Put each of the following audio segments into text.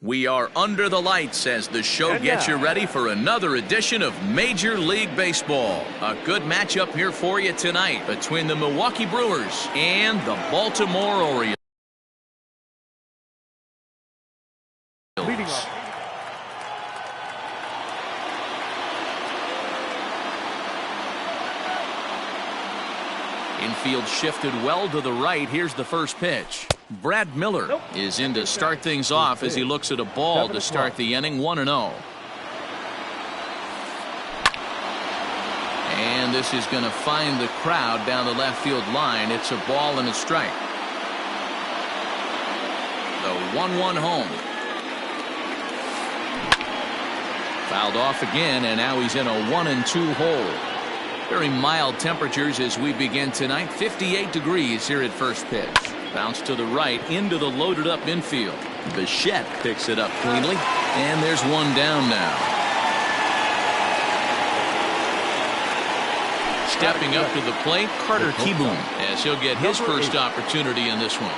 We are under the lights as the show gets you ready for another edition of Major League Baseball. A good matchup here for you tonight between the Milwaukee Brewers and the Baltimore Orioles. Leading off. Infield shifted well to the right. Here's the first pitch. Brad Miller is in to start things off as he looks at a ball to start the inning, 1-0. And this is going to find the crowd down the left field line. It's a ball and a strike. The 1-1 home. Fouled off again, and now he's in a 1-2 hole. Very mild temperatures as we begin tonight. 58 degrees here at first pitch. Bounce to the right into the loaded up infield. Bichette picks it up cleanly, and there's one down now. Stepping up to the plate, Carter Kieboom, as he'll get his first opportunity in this one.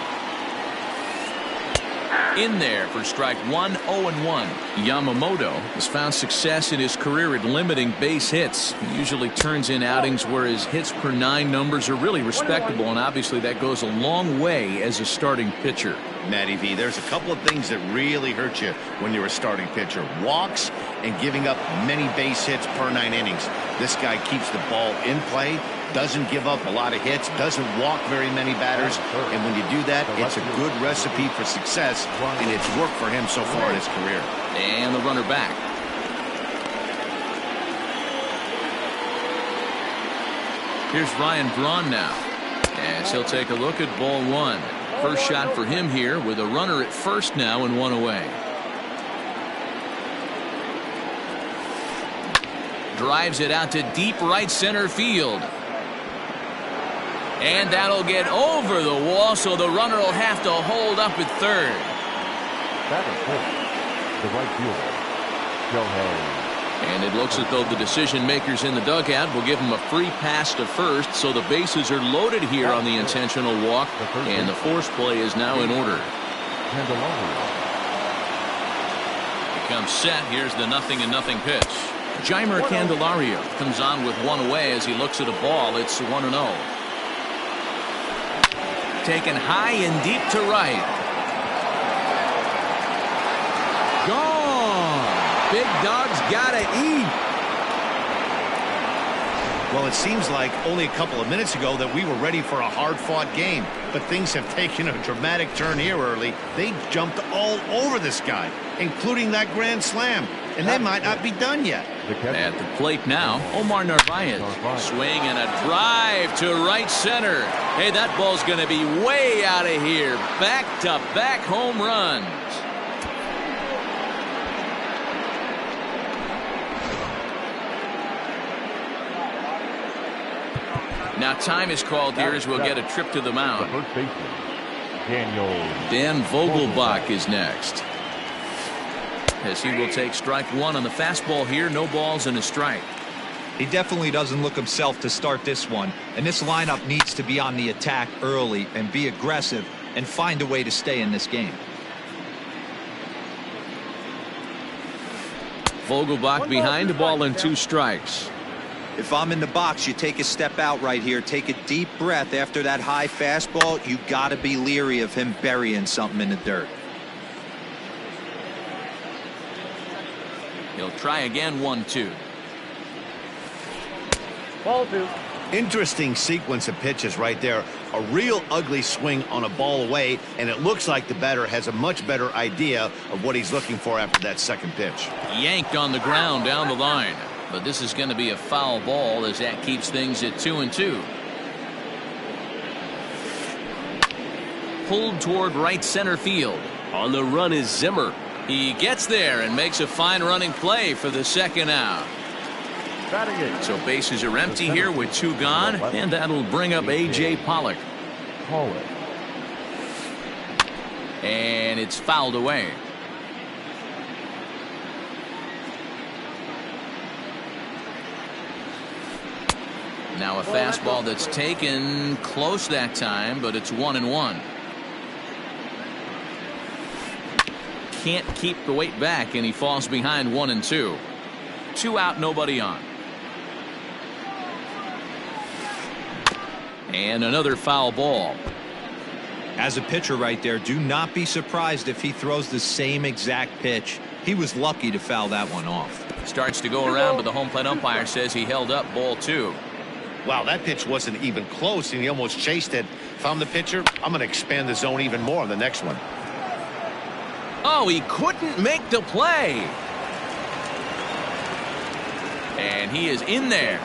In there for strike one, 0-1. Yamamoto has found success in his career at limiting base hits. He usually turns in outings where his hits per 9 numbers are really respectable, and obviously that goes a long way as a starting pitcher. Matty V, there's a couple of things that really hurt you when you're a starting pitcher. Walks and giving up many base hits per 9 innings. This guy keeps the ball in play, doesn't give up a lot of hits, doesn't walk very many batters, and when you do that, it's a good recipe for success, and it's worked for him so far in his career. And the runner back. Here's Ryan Braun now, as he'll take a look at ball 1. First shot for him here with a runner at first now and 1 away. Drives it out to deep right center field. And that'll get over the wall, so the runner will have to hold up at third. The right fielder, Shohei. And it looks as though the decision makers in the dugout will give him a free pass to first, so the bases are loaded here on the intentional walk, and the force play is now in order. Becomes set. Here's the 0-0 pitch. Jeimer Candelario comes on with 1 away as he looks at a ball. It's 1-0. Taken high and deep to right. Gone. Big dog's gotta eat. Well, it seems like only a couple of minutes ago that we were ready for a hard-fought game, but things have taken a dramatic turn here early. They jumped all over this guy, including that grand slam, and they might not be done yet. At the plate now, Omar Narvaez. Swing and a drive to right center. Hey, that ball's going to be way out of here. Back-to-back home runs. Now time is called here as we'll get a trip to the mound. Dan Vogelbach is next, as he will take strike 1 on the fastball here. No balls and a strike. He definitely doesn't look himself to start this one, and this lineup needs to be on the attack early and be aggressive and find a way to stay in this game. Vogelbach behind, the ball and 2 strikes. If I'm in the box, you take a step out right here, take a deep breath after that high fastball. You got to be leery of him burying something in the dirt. He'll try again, 1-2. Ball 2. Interesting sequence of pitches right there. A real ugly swing on a ball away, and it looks like the batter has a much better idea of what he's looking for after that second pitch. Yanked on the ground down the line, but this is going to be a foul ball as that keeps things at 2-2. Pulled toward right center field. On the run is Zimmer. He gets there and makes a fine running play for the second out. So bases are empty here with 2 gone, and that'll bring up A.J. Pollock. And it's fouled away. Now a fastball that's taken close that time, but it's 1-1. can't keep the weight back, and he falls behind 1-2. 2 out, nobody on. And another foul ball. As a pitcher right there, do not be surprised if he throws the same exact pitch. He was lucky to foul that one off. Starts to go around, but the home plate umpire says he held up ball 2. Wow, that pitch wasn't even close, and he almost chased it. If I'm the pitcher, I'm going to expand the zone even more on the next one. Oh, he couldn't make the play. And he is in there.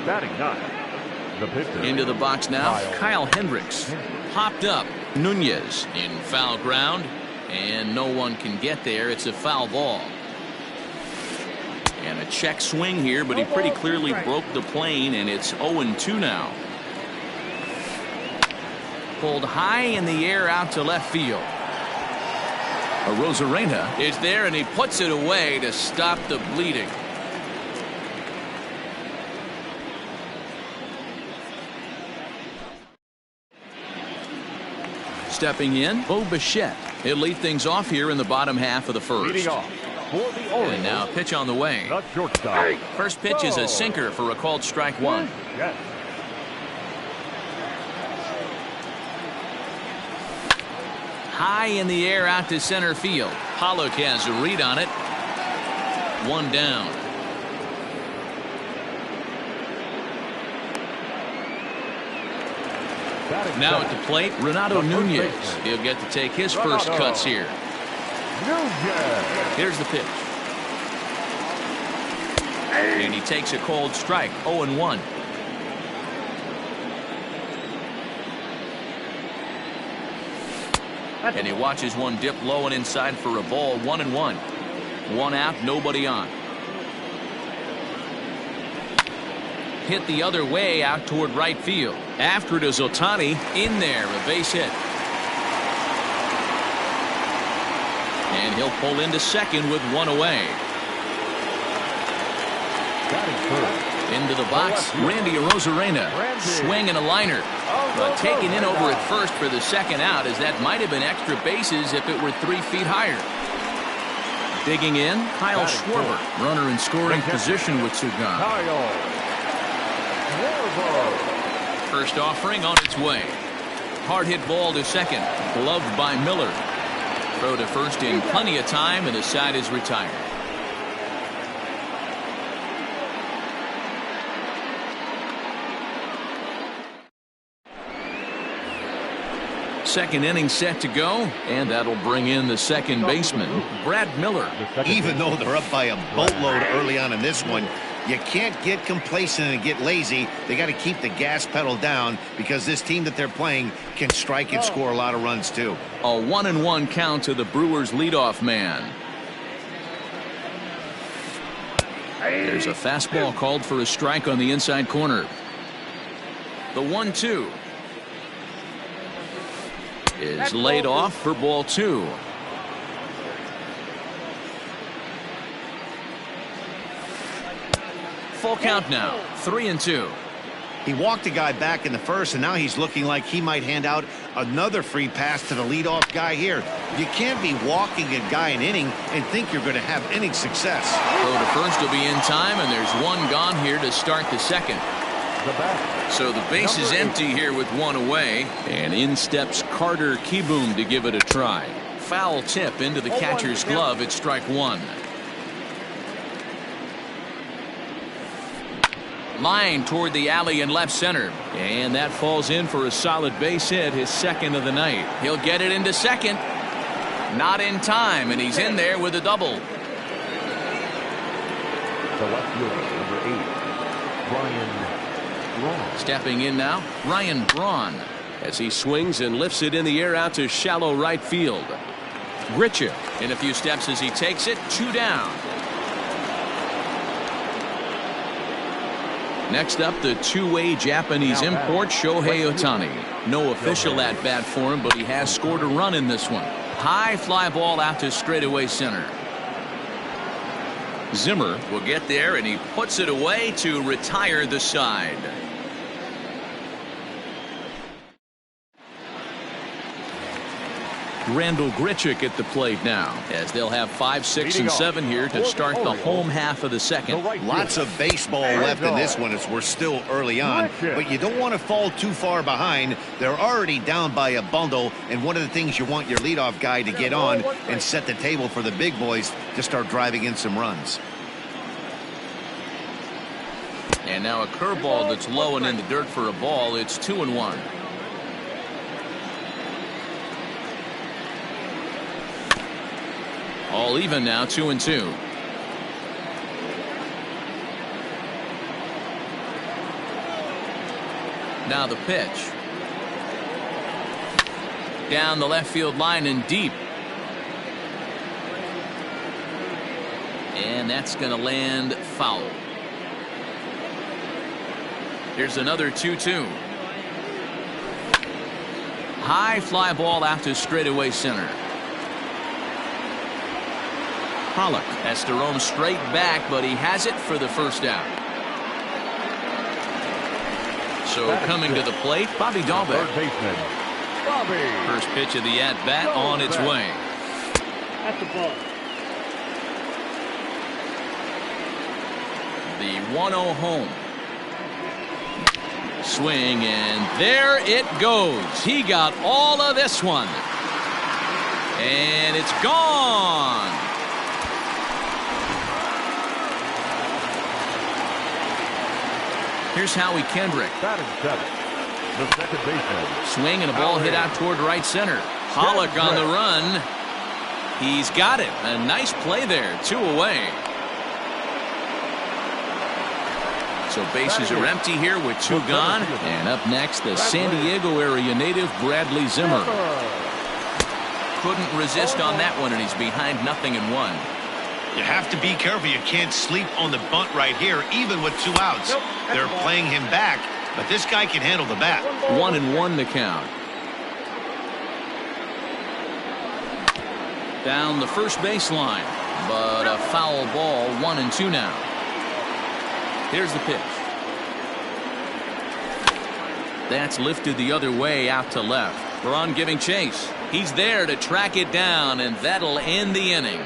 Batting 9. The pitcher. Into the box now, Kyle Hendricks. Hopped up. Nunez in foul ground. And no one can get there. It's a foul ball. And a check swing here, but he pretty clearly broke the plane, and it's 0-2 now. Pulled high in the air out to left field. Rosarena is there, and he puts it away to stop the bleeding. Stepping in, Bo Bichette. He'll lead things off here in the bottom half of the first. Leading off for the Orioles. And now a pitch on the way. The shortstop. First pitch is a sinker for a called strike 1. Yes. High in the air out to center field. Pollock has a read on it. 1 down. Now at the plate, Renato Nunez. He'll get to take his first cuts here. Here's the pitch. And he takes a cold strike. 0-1. And he watches one dip low and inside for a ball. 1-1. 1 out, nobody on. Hit the other way out toward right field. After it is Ohtani in there, a base hit. And he'll pull into second with 1 away. Into the box, Randy Rosarena. Swing and a liner. But taken in over at first for the second out, as that might have been extra bases if it were 3 feet higher. Digging in, Kyle Schwarber. Runner in scoring position with 2 gone. First offering on its way. Hard hit ball to second. Gloved by Miller. Throw to first in plenty of time, and the side is retired. Second inning set to go, and that'll bring in the second baseman, Brad Miller. Even though they're up by a boatload early on in this one, you can't get complacent and get lazy. They got to keep the gas pedal down, because this team that they're playing can strike and score a lot of runs too. A 1-1 count to the Brewers leadoff man. There's a fastball called for a strike on the inside corner. The 1-2 is laid off for ball 2. Full count now, 3-2. He walked a guy back in the first, and now he's looking like he might hand out another free pass to the leadoff guy here. You can't be walking a guy an inning and think you're going to have inning success. Throw to first will be in time, and there's 1 gone here to start the second. So the base is empty here with 1 away, and in steps Carter Kieboom to give it a try. Foul tip into the catcher's glove at strike 1. Line toward the alley in left center, and that falls in for a solid base hit, his second of the night. He'll get it into second. Not in time, and he's in there with a double. The left fielder, number 8, Ryan Braun. Stepping in now, Ryan Braun, as he swings and lifts it in the air out to shallow right field. Gritcha in a few steps as he takes it. 2 down. Next up, the two-way Japanese import, Shohei Ohtani. No official at-bat for him, but he has scored a run in this one. High fly ball out to straightaway center. Zimmer will get there, and he puts it away to retire the side. Randall Grichuk at the plate now, as they'll have 5, 6, and 7 here to start the home half of the second. Lots of baseball left in this one as we're still early on, but you don't want to fall too far behind. They're already down by a bundle, and one of the things you want your leadoff guy to get on and set the table for the big boys to start driving in some runs. And now a curveball that's low and in the dirt for a ball. It's 2-1. All even now, 2-2. Now the pitch. Down the left field line and deep. And that's going to land foul. Here's another 2-2. High fly ball out to straightaway center. Pollock has to roam straight back, but he has it for the first out. So coming to the plate, Bobby Dahlbeck. First pitch of the at-bat on its way. At the ball. The 1-0 home. Swing, and there it goes. He got all of this one. And it's gone. Here's Howie Kendrick. Batting seventh, the second baseman. Swing and a ball hit out toward right center. Pollock on the run. He's got it. A nice play there. 2 away. So bases are empty here with 2 gone. And up next, the San Diego area native Bradley Zimmer. Couldn't resist on that one, and he's behind 0-1. You have to be careful. You can't sleep on the bunt right here, even with 2 outs. They're playing him back, but this guy can handle the bat. 1-1 the count. Down the first baseline, but a foul ball. 1-2 now. Here's the pitch. That's lifted the other way out to left. Braun giving chase. He's there to track it down, and that'll end the inning.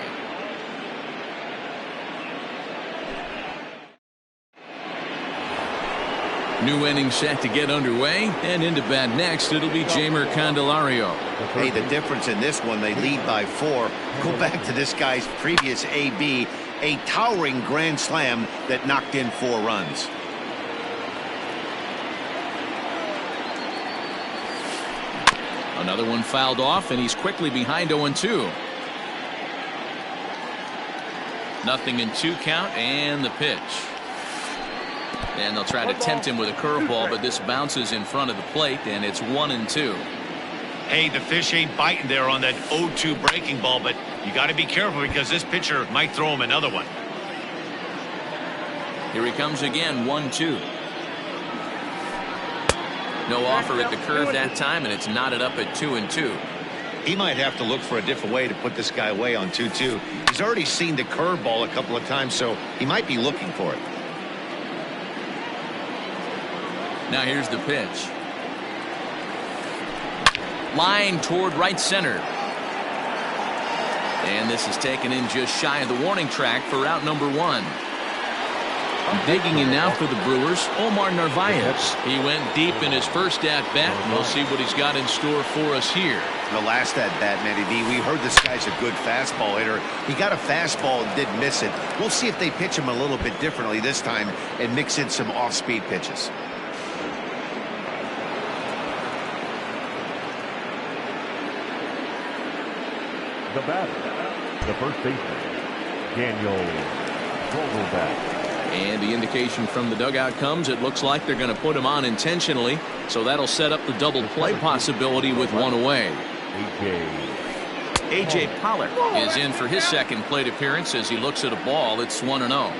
New inning set to get underway, and into bat next, it'll be Jeimer Candelario. Hey, the difference in this one, they lead by 4. Go back to this guy's previous AB, a towering grand slam that knocked in 4 runs. Another one fouled off, and he's quickly behind 0-2. 0-2 count, and the pitch. And they'll try to tempt him with a curveball, but this bounces in front of the plate, and it's 1-2. Hey, the fish ain't biting there on that 0-2 breaking ball, but you got to be careful because this pitcher might throw him another one. Here he comes again, 1-2. No offer at the curve that time, and it's knotted up at 2-2. He might have to look for a different way to put this guy away on 2-2. He's already seen the curveball a couple of times, so he might be looking for it. Now here's the pitch. Line toward right center. And this is taken in just shy of the warning track for out number 1. Digging in now for the Brewers, Omar Narvaez. He went deep in his first at-bat. We'll see what he's got in store for us here. The last at-bat, Matty B, we heard this guy's a good fastball hitter. He got a fastball and did miss it. We'll see if they pitch him a little bit differently this time and mix in some off-speed pitches. The batter, the first baseman, Daniel Vogelbach. And the indication from the dugout comes, it looks like they're going to put him on intentionally, so that'll set up the double play possibility with 1 away. A.J. Pollock is in for his second plate appearance as he looks at a ball. It's 1-0.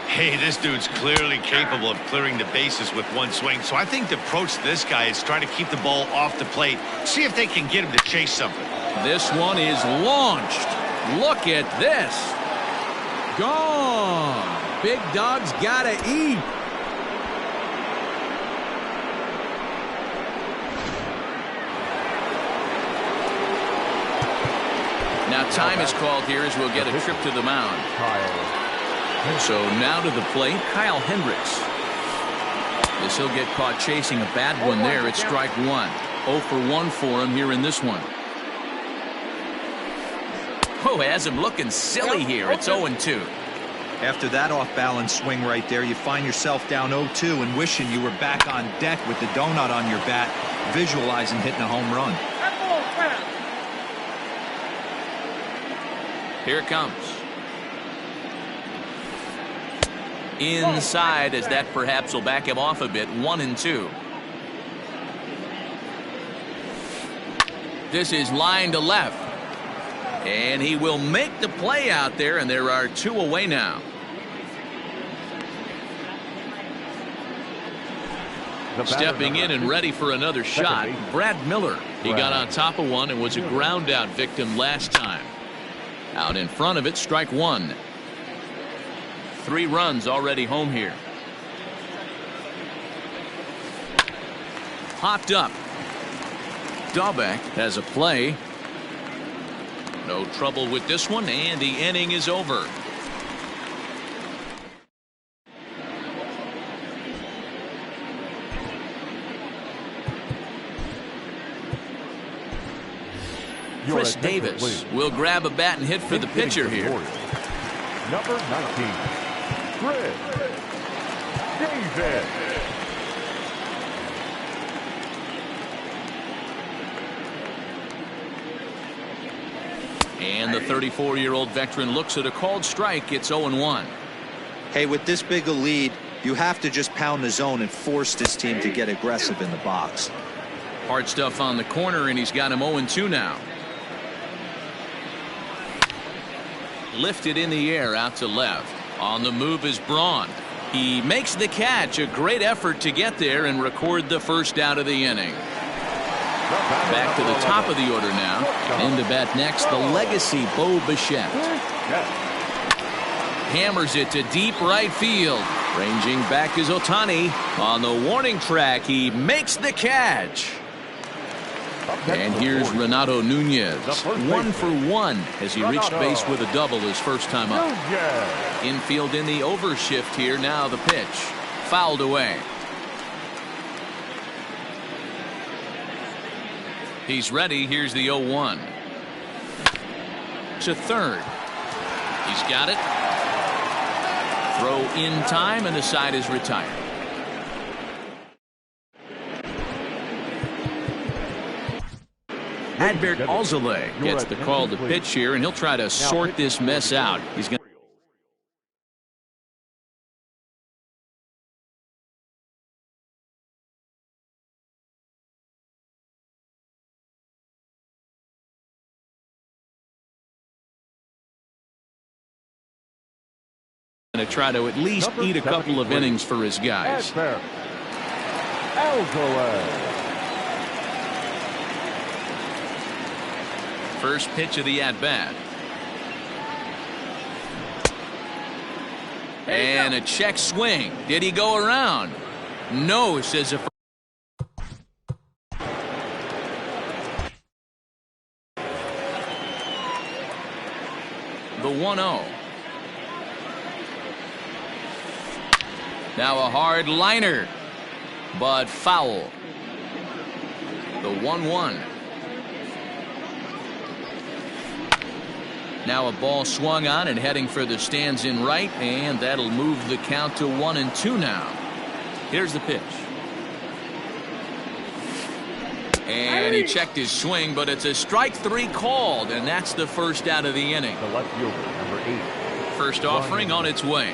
Hey, this dude's clearly capable of clearing the bases with 1 swing, so I think the approach to this guy is try to keep the ball off the plate, see if they can get him to chase something. This one is launched. Look at this. Gone. Big dog's gotta eat. Now time is called here as we'll get a trip to the mound. So now to the plate, Kyle Hendricks. This he'll get caught chasing a bad one there. It's strike one. 0 for 1 for him here in this one. Oh, has him looking silly here. It's 0-2. After that off-balance swing right there, you find yourself down 0-2 and wishing you were back on deck with the donut on your bat, visualizing hitting a home run. Here it comes. Inside, as that perhaps will back him off a bit. 1-2. This is line to left. And he will make the play out there, and there are 2 away now. Stepping in and ready for another shot, Brad Miller. He got on top of one and was a ground out victim last time. Out in front of it, strike one. 3 runs already home here. Popped up. Dahlbeck has a play. No trouble with this one, and the inning is over. Chris Davis will grab a bat and hit for the pitcher here. Number 19, Chris Davis. And the 34-year-old veteran looks at a called strike. It's 0-1. Hey, with this big a lead, you have to just pound the zone and force this team to get aggressive in the box. Hard stuff on the corner, and he's got him 0-2 now. Lifted in the air out to left. On the move is Braun. He makes the catch. A great effort to get there and record the first out of the inning. Back to the top of the order now. In to bat next, the legacy Bo Bichette. Hammers it to deep right field. Ranging back is Ohtani. On the warning track, he makes the catch. And here's Renato Nunez. 1 for 1 as he reached base with a double his first time up. Infield in the overshift here. Now the pitch. Fouled away. He's ready. Here's the 0-1. To third. He's got it. Throw in time, and the side is retired. Adbert Alzolay gets the call to pitch here, and he'll try to sort this mess out. He's going to try to at least eat a couple of innings for his guys. First pitch of the at-bat. And a check swing. Did he go around? No, says a. The 1-0. Now a hard liner, but foul. The 1-1. Now a ball swung on and heading for the stands in right, and that'll move the count to 1-2 now. Here's the pitch. And he checked his swing, but it's a strike 3 called, and that's the first out of the inning. The left fielder, number 8. First offering on its way.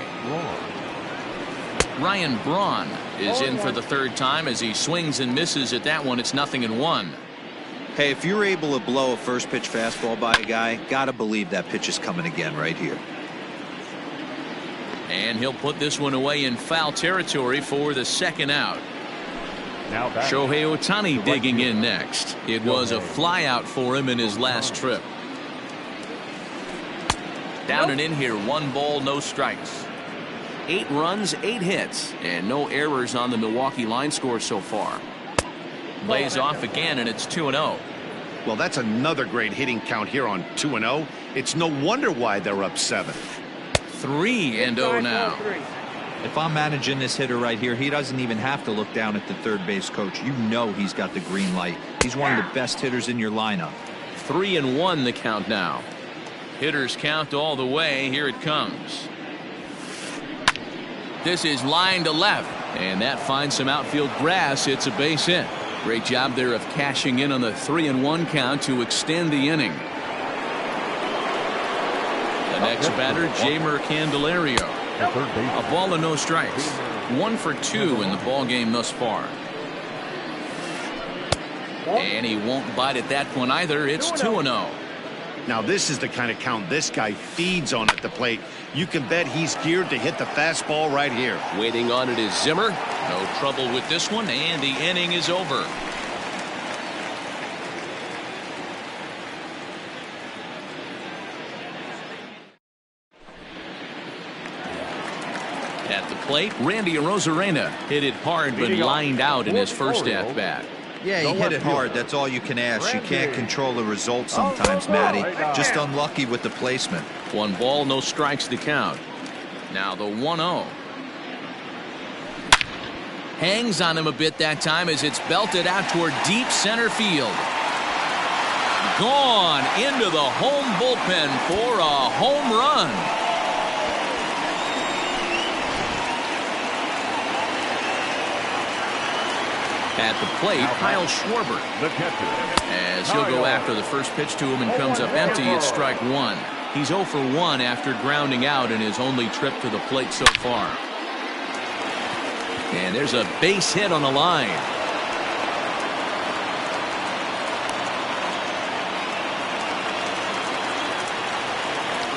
Ryan Braun is in for the third time as he swings and misses at that one. It's 0-1. Hey, if you're able to blow a first pitch fastball by a guy, gotta believe that pitch is coming again right here. And he'll put this one away in foul territory for the second out. Now Shohei Ohtani digging in next. It was a fly out for him in his last trip. Down and in here, 1 ball, no strikes. 8 runs, 8 hits, and no errors on the Milwaukee line score so far. Lays off again, and it's 2-0. Well, that's another great hitting count here on 2-0. It's no wonder why they're up 7. 3-0 now. If I'm managing this hitter right here, he doesn't even have to look down at the third base coach. You know he's got the green light. He's one of the best hitters in your lineup. 3-1 the count now. Hitters count all the way. Here it comes. This is line to left, and that finds some outfield grass. It's a base hit. Great job there of cashing in on the 3-1 count to extend the inning. The next batter, Jamer Candelario. A ball and no strikes. 1 for 2 in the ball game thus far. And he won't bite at that one either. It's 2-0. Now this is the kind of count this guy feeds on at the plate. You can bet he's geared to hit the fastball right here. Waiting on it is Zimmer. No trouble with this one, and the inning is over. At the plate, Randy Arozarena hit it hard but lined out in his first at-bat. Yeah, he hit it hard. That's all you can ask. You can't control the result sometimes, Matty. Just unlucky with the placement. 1 ball, no strikes to count. Now the 1-0. Hangs on him a bit that time as it's belted out toward deep center field. Gone into the home bullpen for a home run. At the plate, Kyle Schwarber. As he'll go after the first pitch to him and comes up empty, it's strike 1. He's 0 for 1 after grounding out in his only trip to the plate so far. And there's a base hit on the line.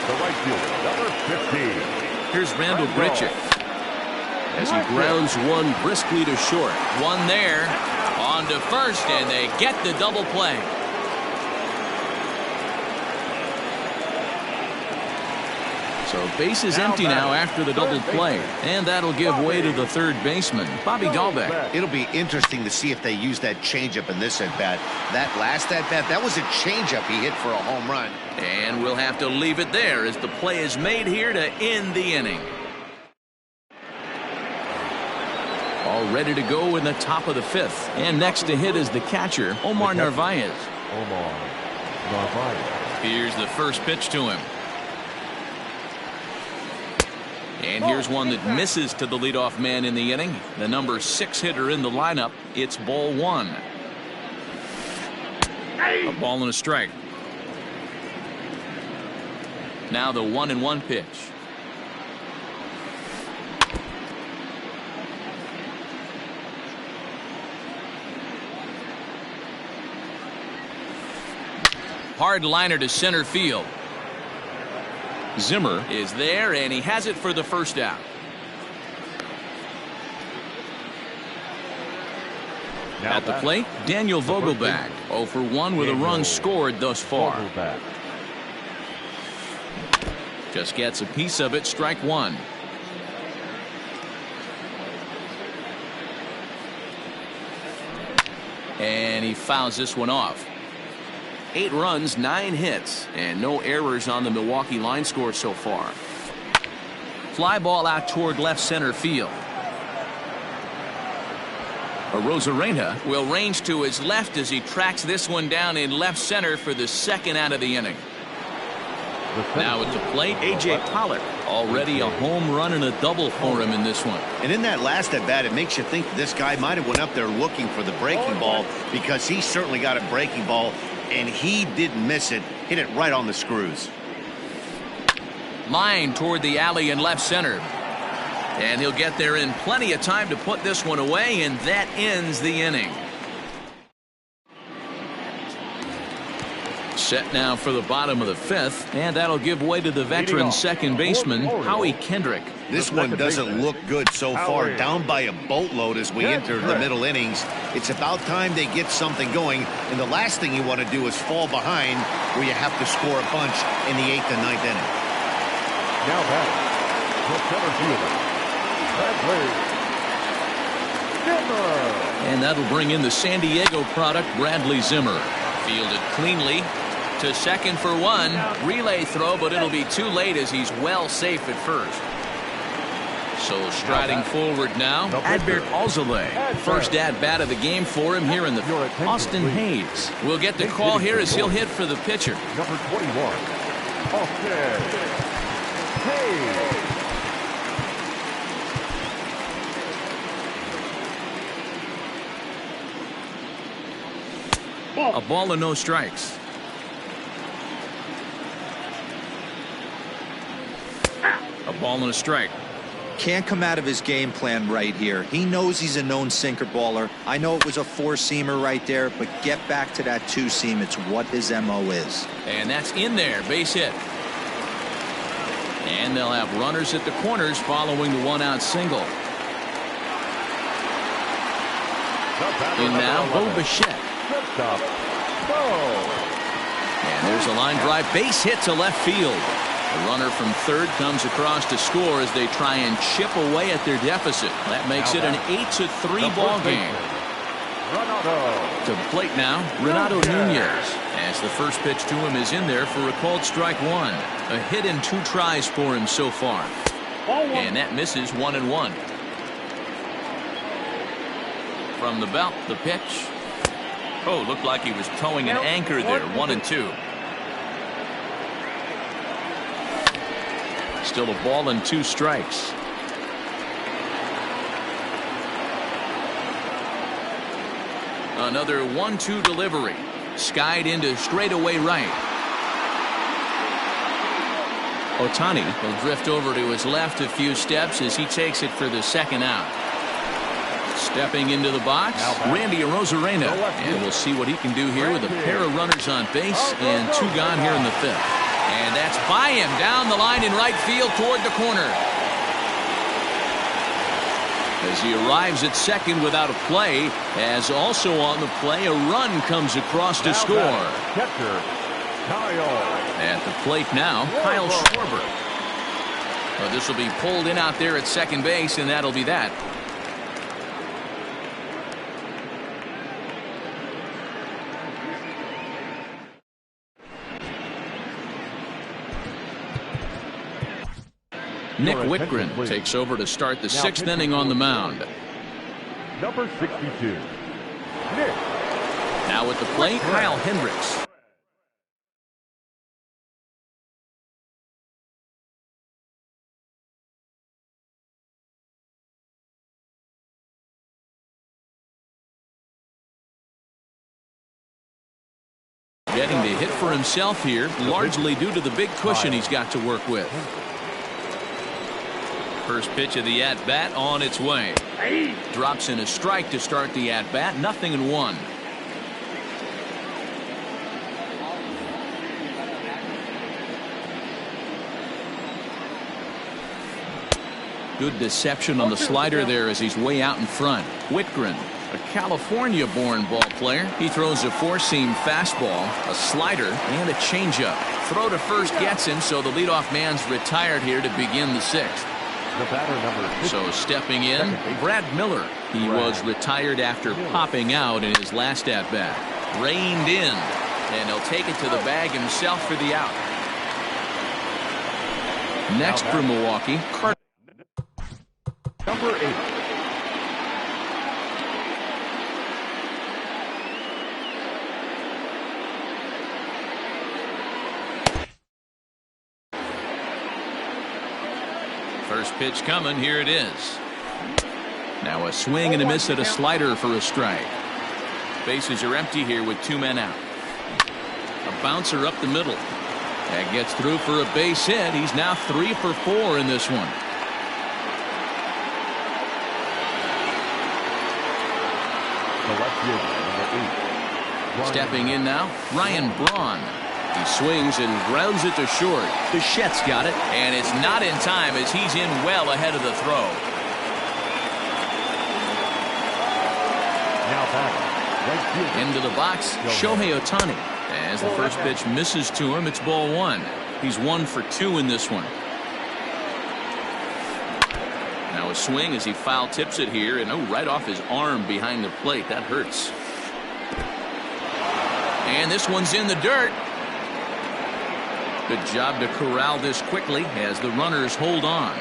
The right fielder, number 15. Here's Randall Grichuk as he grounds one briskly to short. One there, on to first, and they get the double play. So base is empty now after the double play, and that'll give way to the third baseman, Bobby Dahlbeck. It'll be interesting to see if they use that changeup in this at-bat. That last at-bat, that was a changeup he hit for a home run. And we'll have to leave it there as the play is made here to end the inning. All ready to go in the top of the 5th. And next to hit is the catcher, Omar Narvaez. Here's the first pitch to him. And here's one that misses to the leadoff man in the inning. The number 6 hitter in the lineup. It's ball 1. A ball and a strike. Now the 1-1 pitch. Hard liner to center field. Zimmer is there, and he has it for the first out. At the plate, Daniel Vogelbach, 0 for 1 with a run scored thus far. Just gets a piece of it, strike 1. And he fouls this one off. 8 runs, 9 hits, and no errors on the Milwaukee line score so far. Fly ball out toward left center field. Arozarena will range to his left as he tracks this one down in left center for the second out of the inning. Now at the plate, A.J. Pollock. Already a home run and a double for him in this one. And in that last at bat, it makes you think this guy might have went up there looking for the breaking ball, because he certainly got a breaking ball, and he didn't miss it. Hit it right on the screws. Line toward the alley in left center. And he'll get there in plenty of time to put this one away, and that ends the inning. Set now for the bottom of the 5th, and that'll give way to the veteran second baseman, Howie Kendrick. This one doesn't look good so far. Down by a boatload as we enter the middle innings. It's about time they get something going, and the last thing you want to do is fall behind where you have to score a bunch in the 8th and 9th inning. Now batting, the center fielder, Bradley Zimmer. And that'll bring in the San Diego product, Bradley Zimmer. Fielded cleanly to second for one. Relay throw, but it'll be too late as he's well safe at first. So striding forward now, Adbert Alzolay. First at-bat of the game for him here in the Austin Hayes. We'll get the call here as he'll hit for the pitcher. Number 21, Austin Hayes. A ball and no strikes. A ball and a strike. Can't come out of his game plan right here. He knows he's a known sinker baller. I know it was a four-seamer right there, but get back to that two-seam. It's what his MO is. And that's in there. Base hit. And they'll have runners at the corners following the one-out single. In now, Bo Bichette. And there's a line drive. Base hit to left field. The runner from third comes across to score as they try and chip away at their deficit. That makes it an 8-3 ball game. To the plate now, Renato Nunez. As the first pitch to him is in there for a called strike one. A hit and 2 tries for him so far. And that misses 1-1. From the belt, the pitch. Oh, looked like he was towing an anchor there. 1-2. Still a ball and 2 strikes. Another 1-2 delivery. Skied into straightaway right. Ohtani will drift over to his left a few steps as he takes it for the second out. Stepping into the box, Randy Arozarena. And we'll see what he can do here with a pair of runners on base and 2 gone here in the 5th. And that's by him down the line in right field toward the corner. As he arrives at second without a play, as also on the play, a run comes across to score. Catcher, Kyle. At the plate now, Kyle Schwarber. Well, this will be pulled in out there at second base, and that'll be that. Nick Whitgren takes over to start the 6th inning on the mound. Number 62, Nick. Now at the plate, Kyle Hendricks. Getting the hit for himself here, largely due to the big cushion he's got to work with. First pitch of the at-bat on its way. Drops in a strike to start the at-bat. 0-1. Good deception on the slider there as he's way out in front. Whitgren, a California-born ball player. He throws a 4-seam fastball, a slider, and a changeup. Throw to first gets him, so the leadoff man's retired here to begin the 6th. The batter number 50. So stepping in, Brad Miller. He was retired after popping out in his last at-bat. Reined in, and he'll take it to the bag himself for the out. Next for Milwaukee, Carter. Number 8. First pitch coming. Here it is. Now a swing and a miss at a slider for a strike. Bases are empty here with 2 men out. A bouncer up the middle. That gets through for a base hit. He's now 3 for 4 in this one. Stepping in now, Ryan Braun. He swings and grounds it to short. Bichette's got it, and it's not in time as he's in well ahead of the throw. Into the box, Shohei Ohtani. As the first pitch misses to him, it's ball 1. He's 1 for 2 in this one. Now a swing as he foul tips it here, and right off his arm behind the plate. That hurts. And this one's in the dirt. Good job to corral this quickly as the runners hold on.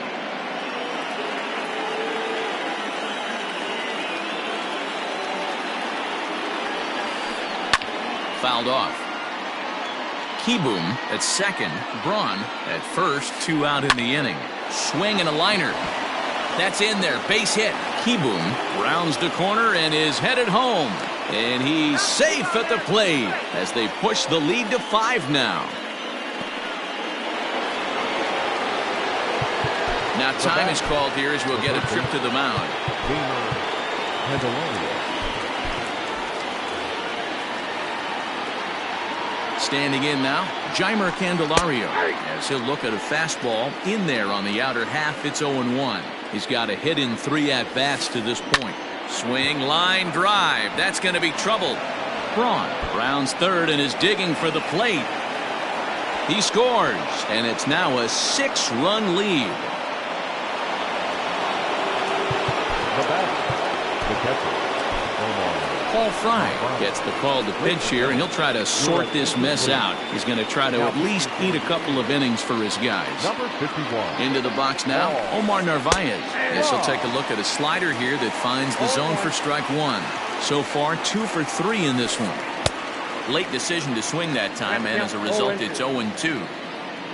Fouled off. Keyboom at second. Braun at first. 2 out in the inning. Swing and a liner. That's in there. Base hit. Keyboom rounds the corner and is headed home. And he's safe at the plate as they push the lead to 5 now. Now time is called here as we'll get a trip to the mound. Standing in now, Jeimer Candelario, as he'll look at a fastball in there on the outer half. It's 0-1. He's got a hit in 3 at-bats to this point. Swing, line, drive. That's going to be trouble. Braun rounds third and is digging for the plate. He scores, and it's now a 6-run lead. The catcher, Paul Fry gets the call to pitch here, and he'll try to sort this mess out. He's going to try to at least eat a couple of innings for his guys. number 51. Into the box now, Omar Narvaez. Yes, he'll take a look at a slider here that finds the zone for strike 1. So far, 2 for 3 in this one. Late decision to swing that time, and as a result, it's 0-2.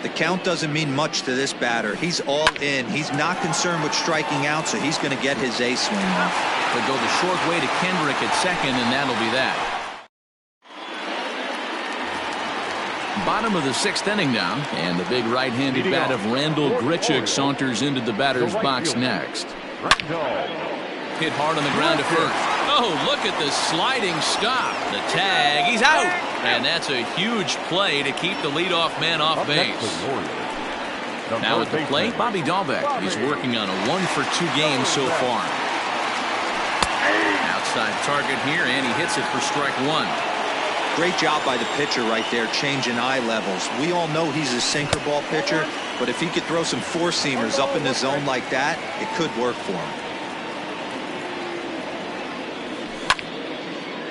The count doesn't mean much to this batter. He's all in. He's not concerned with striking out, so he's going to get his A swing off. They'll go the short way to Kendrick at second, and that'll be that. Bottom of the 6th inning now, and the big right-handed bat of Randall Grichuk saunters into the batter's box next. Hit hard on the ground to first. Oh, look at the sliding stop. The tag. He's out. And that's a huge play to keep the leadoff man off base. Now at the plate, Bobby Dahlbeck. He's working on a 1-for-2 game so far. Outside target here, and he hits it for strike 1. Great job by the pitcher right there, changing eye levels. We all know he's a sinker ball pitcher, but if he could throw some 4-seamers up in the zone like that, it could work for him.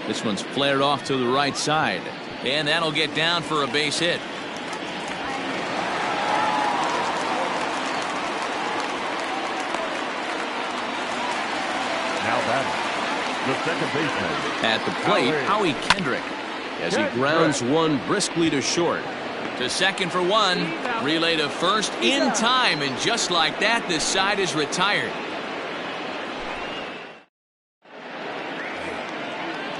This one's flared off to the right side, and that'll get down for a base hit. Now batting, the second baseman. At the plate, Howie Kendrick, as he grounds one briskly to short. To second for 1. Relay to first in time, and just like that, this side is retired.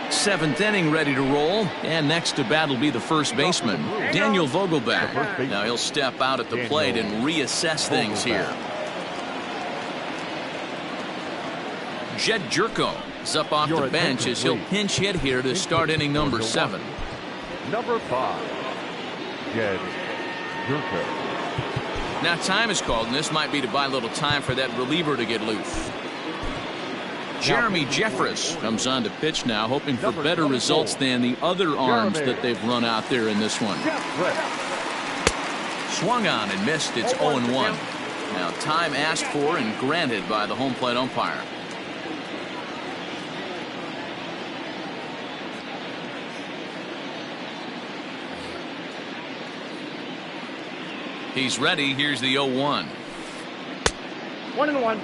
7th inning ready to roll, and next to bat will be the first baseman, Daniel Vogelbach. Now he'll step out at the plate and reassess things here. Jed Jerko is up off the bench as he'll pinch hit here to start inning number 7. Number 5, Jed Jerko. Now time is called, and this might be to buy a little time for that reliever to get loose. Jeremy Jeffress comes on to pitch now, hoping for better results than the other arms that they've run out there in this one. Swung on and missed. It's 0-1. Now time asked for and granted by the home plate umpire. He's ready. Here's the 0-1. 1-1.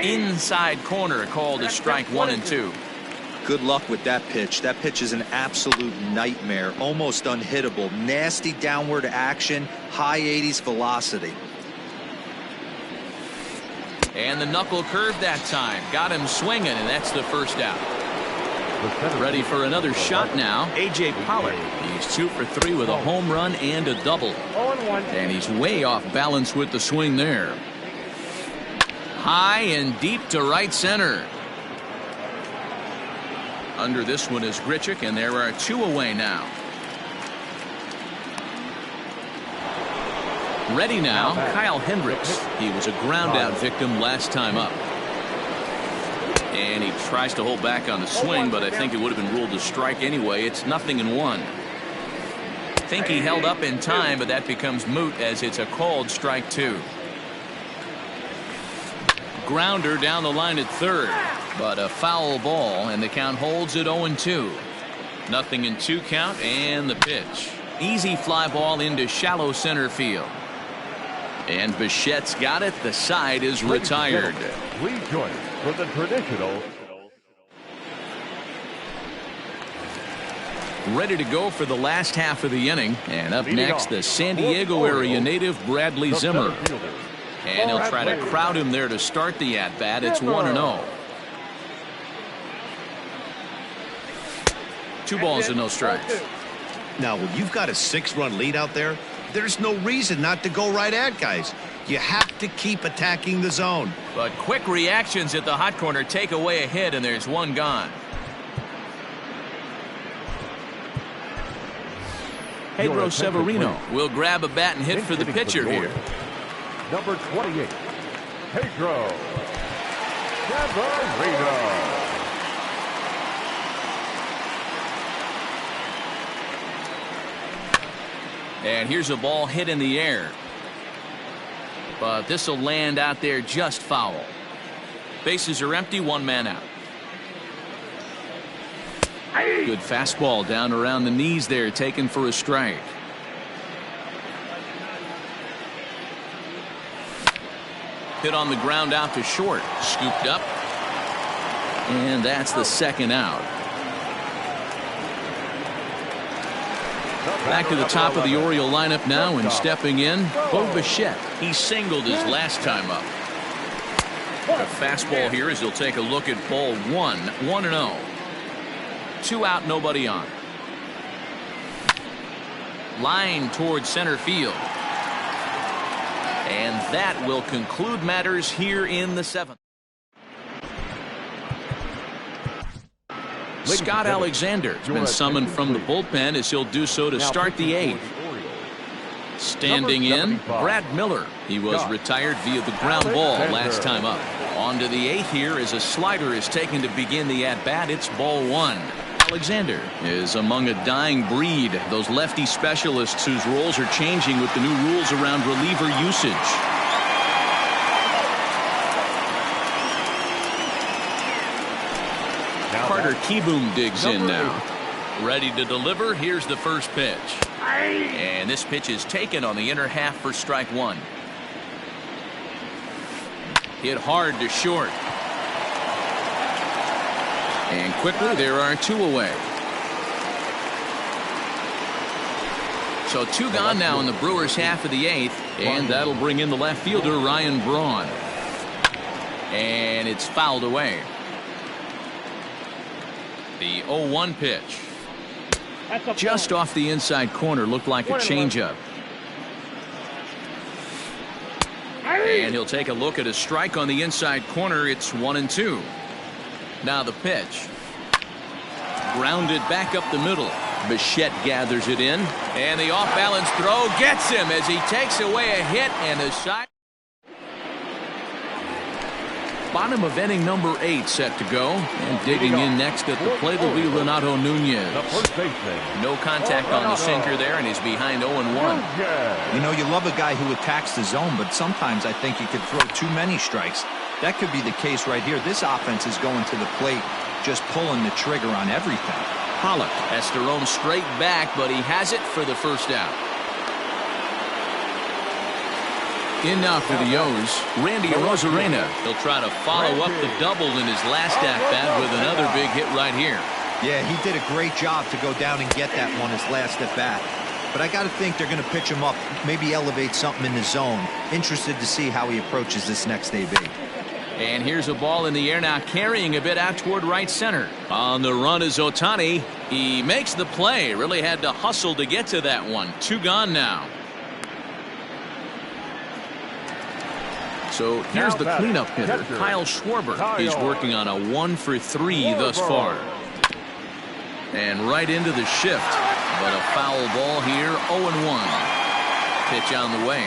Inside corner, called a strike 1 and 2. Good luck with that pitch. That pitch is an absolute nightmare, almost unhittable. Nasty downward action, high 80s velocity. And the knuckle curve that time. Got him swinging, and that's the first out. Ready for another shot now. A.J. Pollard. He's 2 for 3 with a home run and a double. 0-1. And he's way off balance with the swing there. High and deep to right center. Under this one is Grichuk, and there are 2 away now. Ready now, Kyle Hendricks. He was a ground out victim last time up. And he tries to hold back on the swing, but I think it would have been ruled a strike anyway. It's 0-1. Think he held up in time, but that becomes moot as it's a called strike 2. grounder down the line at third, but a foul ball, and the count holds at 0-2. Nothing in 2 count, and the pitch. Easy fly ball into shallow center field. And Bichette's got it. The side is retired. Please join us for the traditional. Ready to go for the last half of the inning. And up next, the San Diego area native Bradley Zimmer. And he'll try to crowd him there to start the at-bat. It's 1-0. 2 balls and no strikes. Now, when you've got a 6-run lead out there, there's no reason not to go right at guys. You have to keep attacking the zone. But quick reactions at the hot corner take away a hit, and there's 1 gone. Pedro Severino will grab a bat and hit for the pitcher here. Number 28, Pedro Severino. And here's a ball hit in the air. But this will land out there just foul. Bases are empty, 1 man out. Good fastball down around the knees there, taken for a strike. Hit on the ground out to short. Scooped up. And that's the 2nd out. Back to the top of the Oriole lineup now, and stepping in, Bo Bichette. He singled his last time up. A fastball here as he'll take a look at ball 1. 1-0. 2 out, nobody on. Line towards center field. And that will conclude matters here in the 7th. Scott Alexander has been summoned from the bullpen as he'll do so to start the 8th. Standing in, Brad Miller. He was retired via the ground ball last time up. On to the 8th here as a slider is taken to begin the at-bat. It's ball 1. Alexander is among a dying breed, those lefty specialists whose roles are changing with the new rules around reliever usage. Carter Kieboom digs in now. Ready to deliver. Here's the first pitch. And this pitch is taken on the inner half for strike 1. Hit hard to short. And quickly there are 2 away. So 2 gone now in the Brewers' half of the 8th. And that'll bring in the left fielder Ryan Braun. And it's fouled away. The 0-1 pitch. Just off the inside corner, looked like a changeup. And he'll take a look at a strike on the inside corner. It's 1-2. Now the pitch. Grounded back up the middle. Bichette gathers it in. And the off-balance throw gets him as he takes away a hit, and the side. Bottom of inning number 8 set to go. And digging in next at the plate will be Renato Nunez. No contact on the sinker there, and he's behind 0-1. You know, you love a guy who attacks the zone, but sometimes I think he could throw too many strikes. That could be the case right here. This offense is going to the plate, just pulling the trigger on everything. Pollock has to roam straight back, but he has it for the first out. In now for the O's, Randy Arozarena. He'll try to follow up the double in his last at-bat with another big hit right here. Yeah, he did a great job to go down and get that one his last at-bat. But I got to think they're going to pitch him up, maybe elevate something in the zone. Interested to see how he approaches this next AB. And here's a ball in the air now, carrying a bit out toward right center. On the run is Ohtani. He makes the play. Really had to hustle to get to that one. 2 gone now. So here's the cleanup hitter, Kyle Schwarber. He's working on a 1-for-3 thus far. And right into the shift. But a foul ball here, 0-1. Pitch on the way.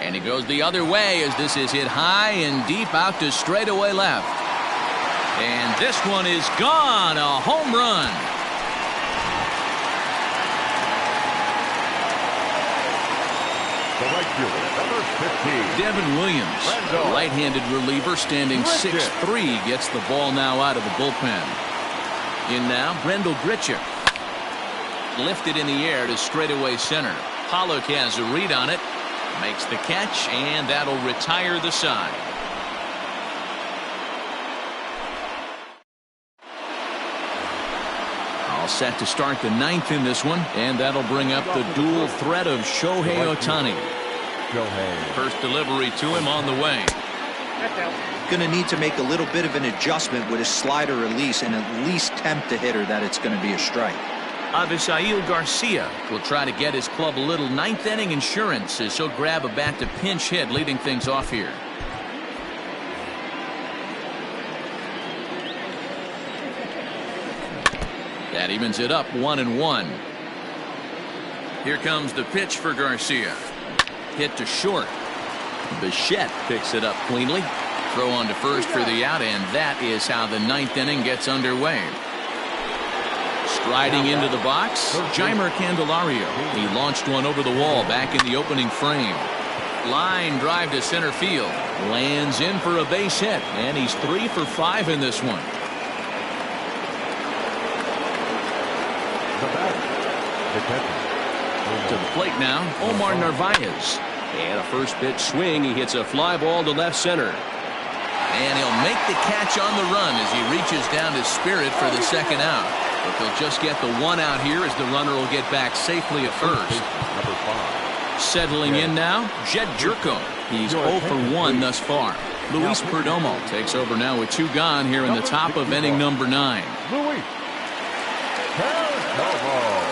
And he goes the other way as this is hit high and deep out to straightaway left. And this one is gone. A home run. The right fielder, number 15. Devin Williams, a right-handed reliever standing 6'3", gets the ball now out of the bullpen. In now, Brendel Gritchick. Lifted in the air to straightaway center. Pollock has a read on it. Makes the catch, and that'll retire the side. All set to start the ninth in this one, and that'll bring up the dual threat of Shohei Ohtani. First delivery to him on the way. Going to need to make a little bit of an adjustment with his slider release and at least tempt the hitter that it's going to be a strike. Avisail Garcia will try to get his club a little ninth inning insurance as he'll grab a bat to pinch hit, leading things off here. That evens it up 1-1. Here comes the pitch for Garcia. Hit to short. Bichette picks it up cleanly. Throw on to first for the out, and that is how the ninth inning gets underway. Striding into the box, Jeimer Candelario. He launched one over the wall back in the opening frame. Line drive to center field. Lands in for a base hit, and he's 3 for 5 in this one. To the plate now, Omar Narvaez. And a first pitch swing. He hits a fly ball to left center. And he'll make the catch on the run as he reaches down to Spirit for the second out. But they'll just get the one out here as the runner will get back safely at first. Settling in now, Jed Jerko. He's 0 for 1 thus far. Luis Perdomo takes over now with 2 gone here in the top of inning number 9.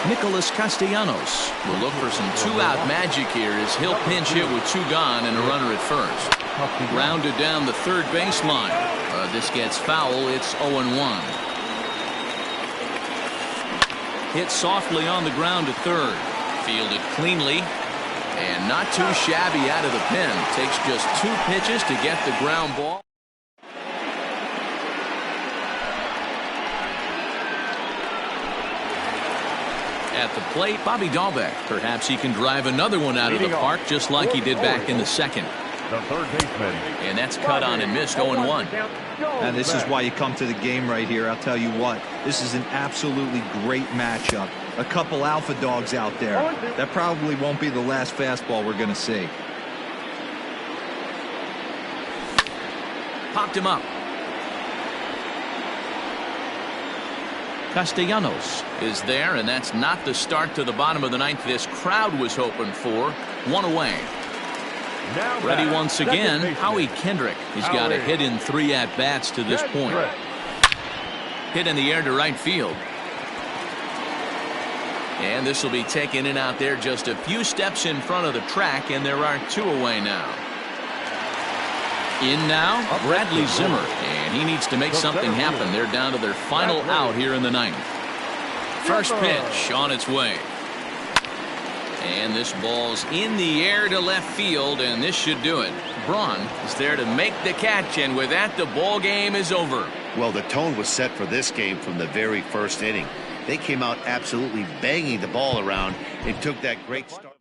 Nicholas Castellanos will look for some 2-out magic here as he'll pinch hit with 2 gone and a runner at first. Grounded down the third baseline. This gets foul. It's 0-1. Hit softly on the ground to third. Fielded cleanly. And not too shabby out of the pen. Takes just 2 pitches to get the ground ball. At the plate, Bobby Dahlbeck. Perhaps he can drive another one out of the park just like he did back in the second. The third baseman. And that's cut on and missed 0-1. And this is why you come to the game right here. I'll tell you what, this is an absolutely great matchup. A couple alpha dogs out there. That probably won't be the last fastball we're going to see. Popped him up. Castellanos is there, and that's not the start to the bottom of the ninth this crowd was hoping for. 1 away. Ready once again, Howie Kendrick. He's got a hit in 3 at-bats to this point. Hit in the air to right field. And this will be taken in out there just a few steps in front of the track, and there are 2 away now. In now, Bradley Zimmer, and he needs to make something happen. They're down to their final out here in the ninth. First pitch on its way. And this ball's in the air to left field, and this should do it. Braun is there to make the catch, and with that, the ball game is over. Well, the tone was set for this game from the very first inning. They came out absolutely banging the ball around and took that great start.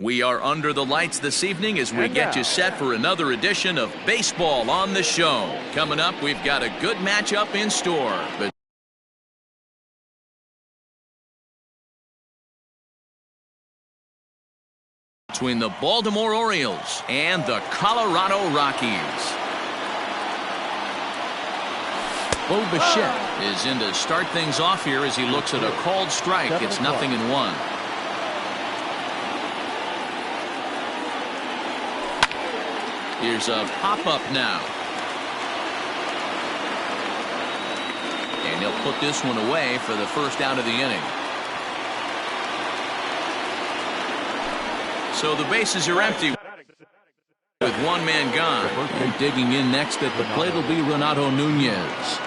We are under the lights this evening as we get you set for another edition of Baseball on the Show. Coming up, we've got a good matchup in store. Between the Baltimore Orioles and the Colorado Rockies. Bo Bichette is in to start things off here as he looks at a called strike. It's 0-1. Here's a pop-up now. And he'll put this one away for the first out of the inning. So the bases are empty with one man gone. And digging in next at the plate will be Renato Nunez.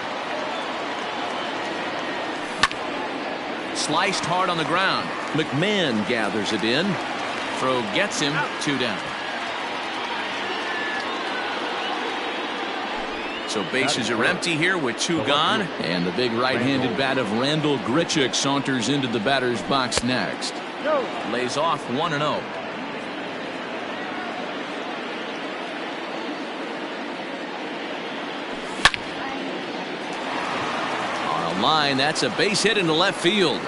Sliced hard on the ground. McMahon gathers it in. Throw gets him, 2 down. So bases are empty here with 2 gone. And the big right-handed bat of Randall Grichuk saunters into the batter's box next. Lays off 1-0. On a line, that's a base hit into left field.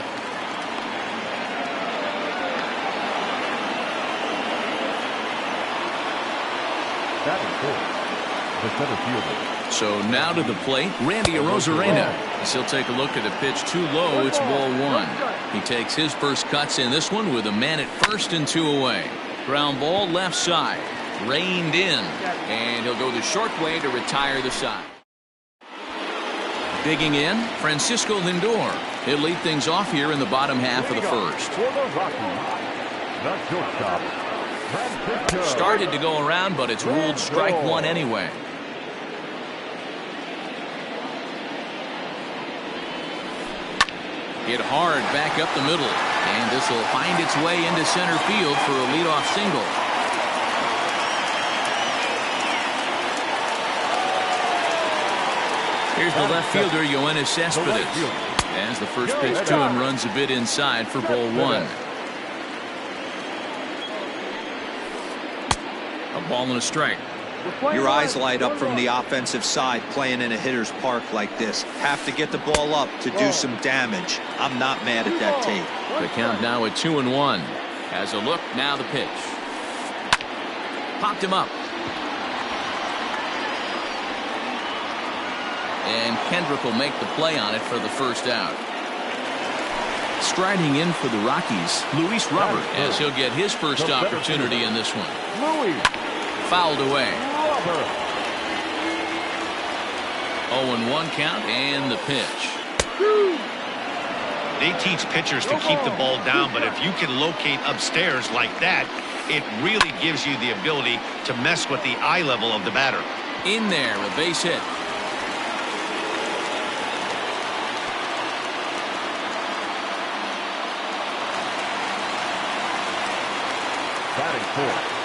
The center fielder. So now to the plate, Randy Arozarena. As he'll take a look at a pitch too low. It's ball 1. He takes his first cuts in this one with a man at first and 2 away. Ground ball left side. Reined in. And he'll go the short way to retire the side. Digging in, Francisco Lindor. He'll lead things off here in the bottom half of the first. For the Rockies, the shortstop, Francisco. Started to go around, but it's ruled strike 1 anyway. Hit hard back up the middle. And this will find its way into center field for a leadoff single. Here's the left fielder, Yoenis Cespedes. As the first pitch to him runs a bit inside for ball 1. A ball and a strike. Your eyes light up from the offensive side playing in a hitter's park like this. Have to get the ball up to do some damage. I'm not mad at that tape. The count now at 2-1. Has a look, now the pitch. Popped him up. And Kendrick will make the play on it for the first out. Striding in for the Rockies, Luis Robert, as he'll get his first opportunity in this one. Fouled away. 0-1 count and the pitch. They teach pitchers to keep the ball down, but if you can locate upstairs like that, it really gives you the ability to mess with the eye level of the batter. In there, a base hit. Batting fourth,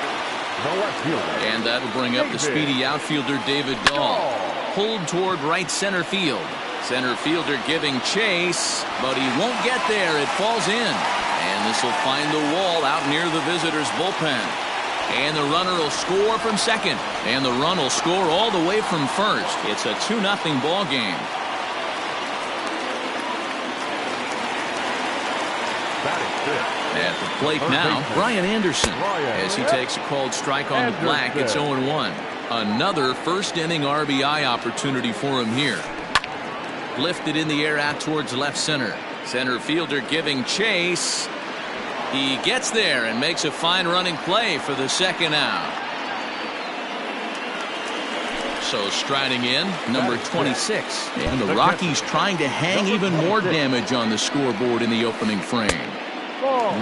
the left fielder. And that'll bring up the speedy outfielder David Dahl. Pulled toward right center field. Center fielder giving chase, but he won't get there. It falls in. And this will find the wall out near the visitors' bullpen. And the runner will score from second. And the run will score all the way from first. It's a 2-0 ball game. Batting fifth. At the plate now, Brian Anderson. As he takes a called strike on the black, it's 0-1. Another first inning RBI opportunity for him here. Lifted in the air out towards left center. Center fielder giving chase. He gets there and makes a fine running play for the second out. So striding in, number 26. And the Rockies trying to hang even more damage on the scoreboard in the opening frame.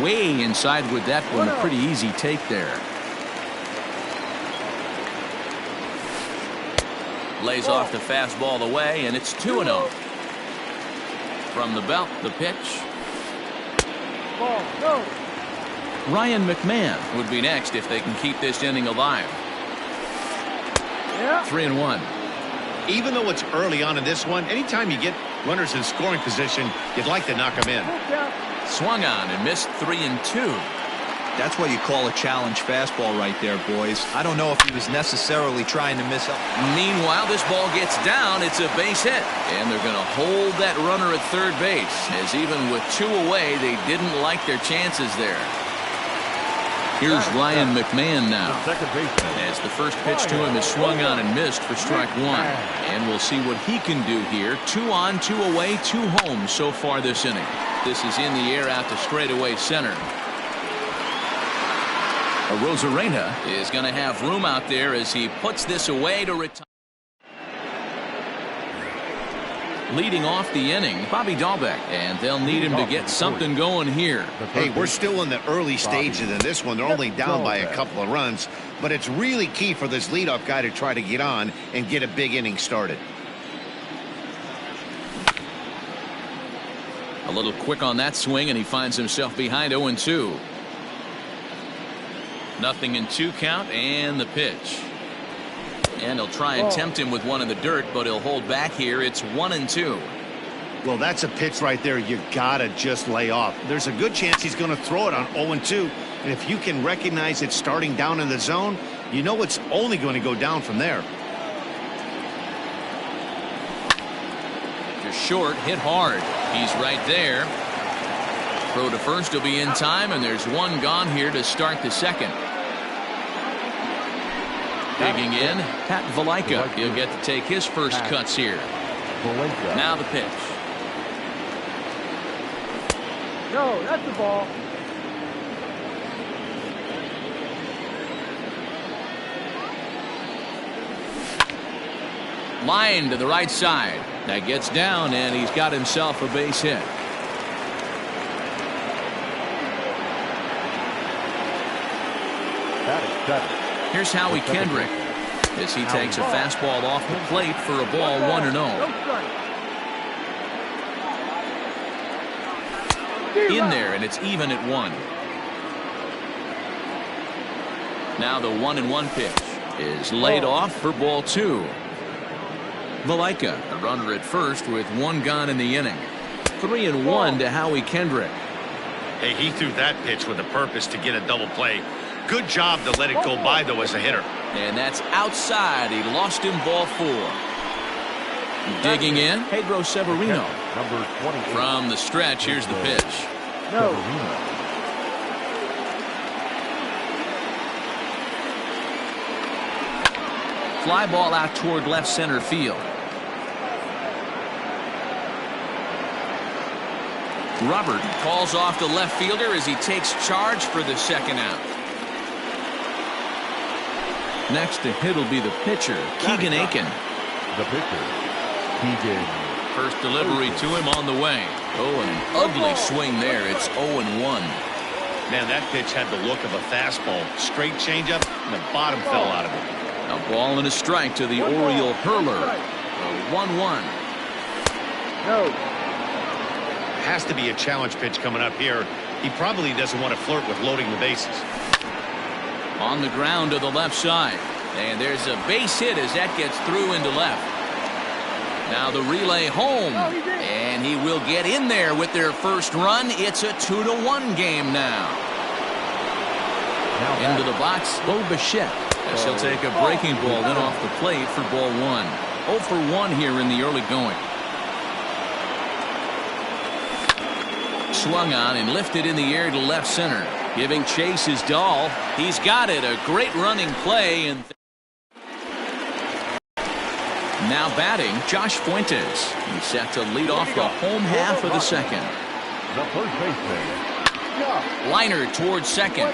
Way inside with that one, a pretty easy take there. Lays off the fastball away, and it's 2-0. From the belt, the pitch. Ryan McMahon would be next if they can keep this inning alive. 3-1. Even though it's early on in this one, anytime you get runners in scoring position, you'd like to knock them in. Swung on and missed 3-2. That's what you call a challenge fastball right there, boys. I don't know if he was necessarily trying to miss up. Meanwhile, this ball gets down. It's a base hit. And they're going to hold that runner at third base, as even with 2 away, they didn't like their chances there. Here's Ryan McMahon now, as the first pitch to him is swung on and missed for strike 1. And we'll see what he can do here. 2 on, 2 away, 2 home so far this inning. This is in the air out to straightaway center. Rosarena is going to have room out there as he puts this away to retire. Leading off the inning, Bobby Dahlbeck, and they'll need him to get something going here. Hey, we're still in the early stages of this one. They're only down by a couple of runs, but it's really key for this leadoff guy to try to get on and get a big inning started. A little quick on that swing, and he finds himself behind 0-2. Nothing in 2 count, and the pitch. And he'll try and tempt him with one in the dirt, but he'll hold back here. It's 1-2. Well, that's a pitch right there you gotta just lay off. There's a good chance he's going to throw it on 0-2, and if you can recognize it starting down in the zone, you know it's only going to go down from there. Just short, hit hard. He's right there. Throw to first will be in time, and there's 1 gone here to start the second. Digging in, Pat Valaika. He'll get to take his first cuts here. Now the pitch. No, that's the ball. Line to the right side. That gets down, and he's got himself a base hit. Here's Howie Kendrick as he takes a fastball off the plate for a ball 1-0. In there, and it's even at 1. Now the 1-1 pitch is laid off for ball 2. Valaika, a runner at first with 1 gone in the inning. 3-1 to Howie Kendrick. Hey, he threw that pitch with a purpose to get a double play. Good job to let it go by, though, as a hitter. And that's outside. He lost him, ball 4. Digging in, Pedro Severino. Number 28. From the stretch, here's the pitch. No. Fly ball out toward left center field. Robert calls off the left fielder as he takes charge for the second out. Next to hit will be the pitcher, Keegan Aiken. The pitcher, Keegan. First delivery to him on the way. Oh, an ugly swing there. It's 0-1. Man, that pitch had the look of a fastball. Straight changeup, and the bottom fell out of it. A ball and a strike to the Oriole hurler. 1-1. No. Has to be a challenge pitch coming up here. He probably doesn't want to flirt with loading the bases. On the ground to the left side. And there's a base hit as that gets through into left. Now the relay home. And he will get in there with their first run. It's a 2-1 game now. Into the box, Bo Bichette. As he'll take a breaking ball then off the plate for ball 1. 0 for 1 here in the early going. Swung on and lifted in the air to left center. Giving chase is Dahl. He's got it. A great running play. And now batting, Josh Fuentes. He's set to lead off the home half of the second. The first baseman. Liner towards second.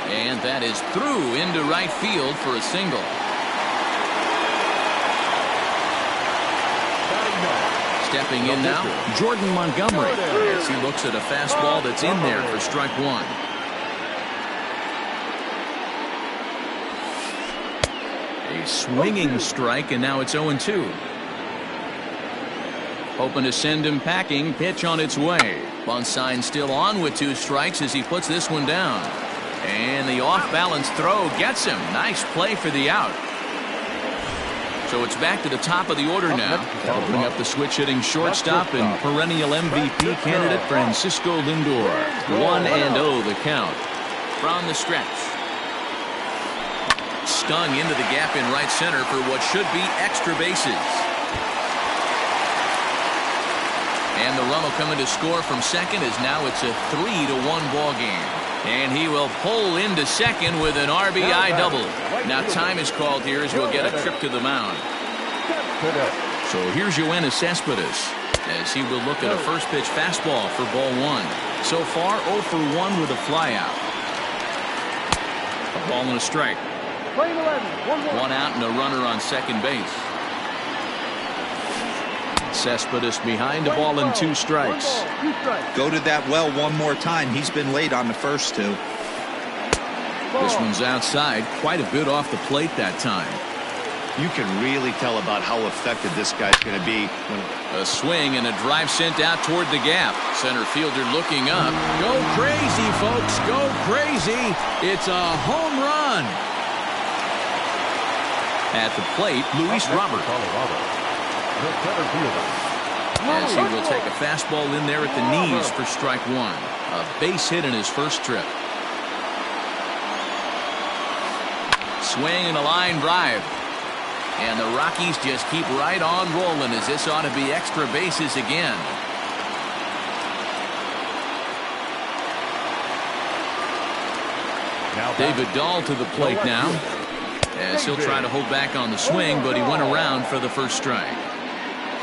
And that is through into right field for a single. Stepping in now, Jordan Montgomery, as he looks at a fastball that's in there for strike 1. A swinging strike, and now it's 0-2. Hoping to send him packing. Pitch on its way. Bunt sign still on with 2 strikes as he puts this one down. And the off-balance throw gets him. Nice play for the out. So it's back to the top of the order now. That'll bring up the switch-hitting shortstop and perennial MVP candidate Francisco Lindor. 1-0 the count. from the stretch. Stung into the gap in right center for what should be extra bases. And the run will come in to score from second as now it's a 3-1 ball game. And he will pull into second with an RBI double. Now time is called here as we'll get a trip to the mound. So here's Yoenis Cespedes as he will look at a first pitch fastball for ball one. So far 0 for 1 with a flyout. A ball and a strike. One out and a runner on second base. Cespedes behind, a ball and 2 strikes. Go to that well one more time. He's been late on the first 2. This one's outside, quite a bit off the plate that time. You can really tell about how effective this guy's going to be. A swing and a drive sent out toward the gap. Center fielder looking up. Go crazy, folks. Go crazy. It's a home run. At the plate, Luis Robert. As he will take a fastball in there at the knees for strike 1. A base hit in his first trip. Swing and a line drive. And the Rockies just keep right on rolling as this ought to be extra bases again. David Dahl to the plate now. As he'll try to hold back on the swing, but he went around for the first strike.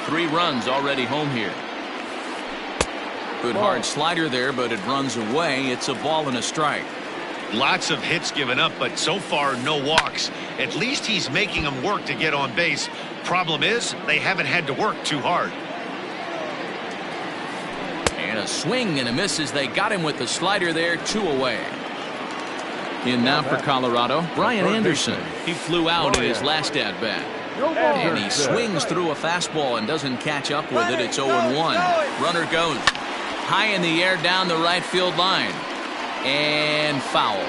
3 runs already home here. Good hard slider there, but it runs away. It's a ball and a strike. Lots of hits given up, but so far no walks. At least he's making them work to get on base. Problem is, they haven't had to work too hard. And a swing and a miss as they got him with the slider there. 2 away. In now for Colorado, Brian Anderson. He flew out in his last at-bat. And he swings through a fastball and doesn't catch up with it. It's 0-1. Runner goes high in the air down the right field line. And foul.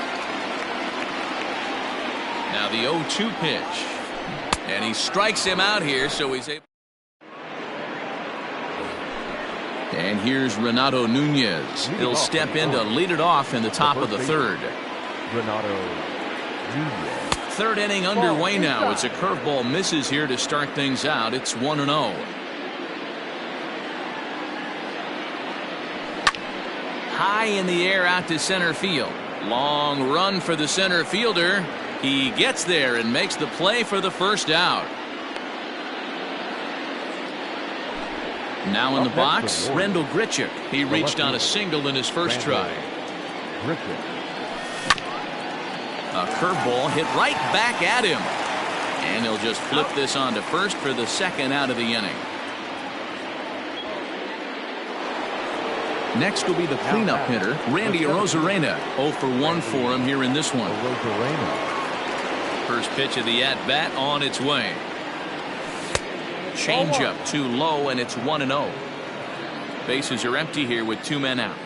Now the 0-2 pitch. And he strikes him out here, so he's able. And here's Renato Nunez. He'll step in to lead it off in the top of the 3rd. Third inning underway now. It's a curveball misses here to start things out. It's 1-0. High in the air out to center field. Long run for the center fielder. He gets there and makes the play for the first out. Now in the box, Rendell Grichuk. He reached on a single in his first try. A curveball hit right back at him. And he'll just flip this on to first for the second out of the inning. Next will be the cleanup hitter, Randy Arozarena. 0 for 1 for him here in this one. First pitch of the at-bat on its way. Changeup too low, and it's 1-0. Bases are empty here with 2 men out.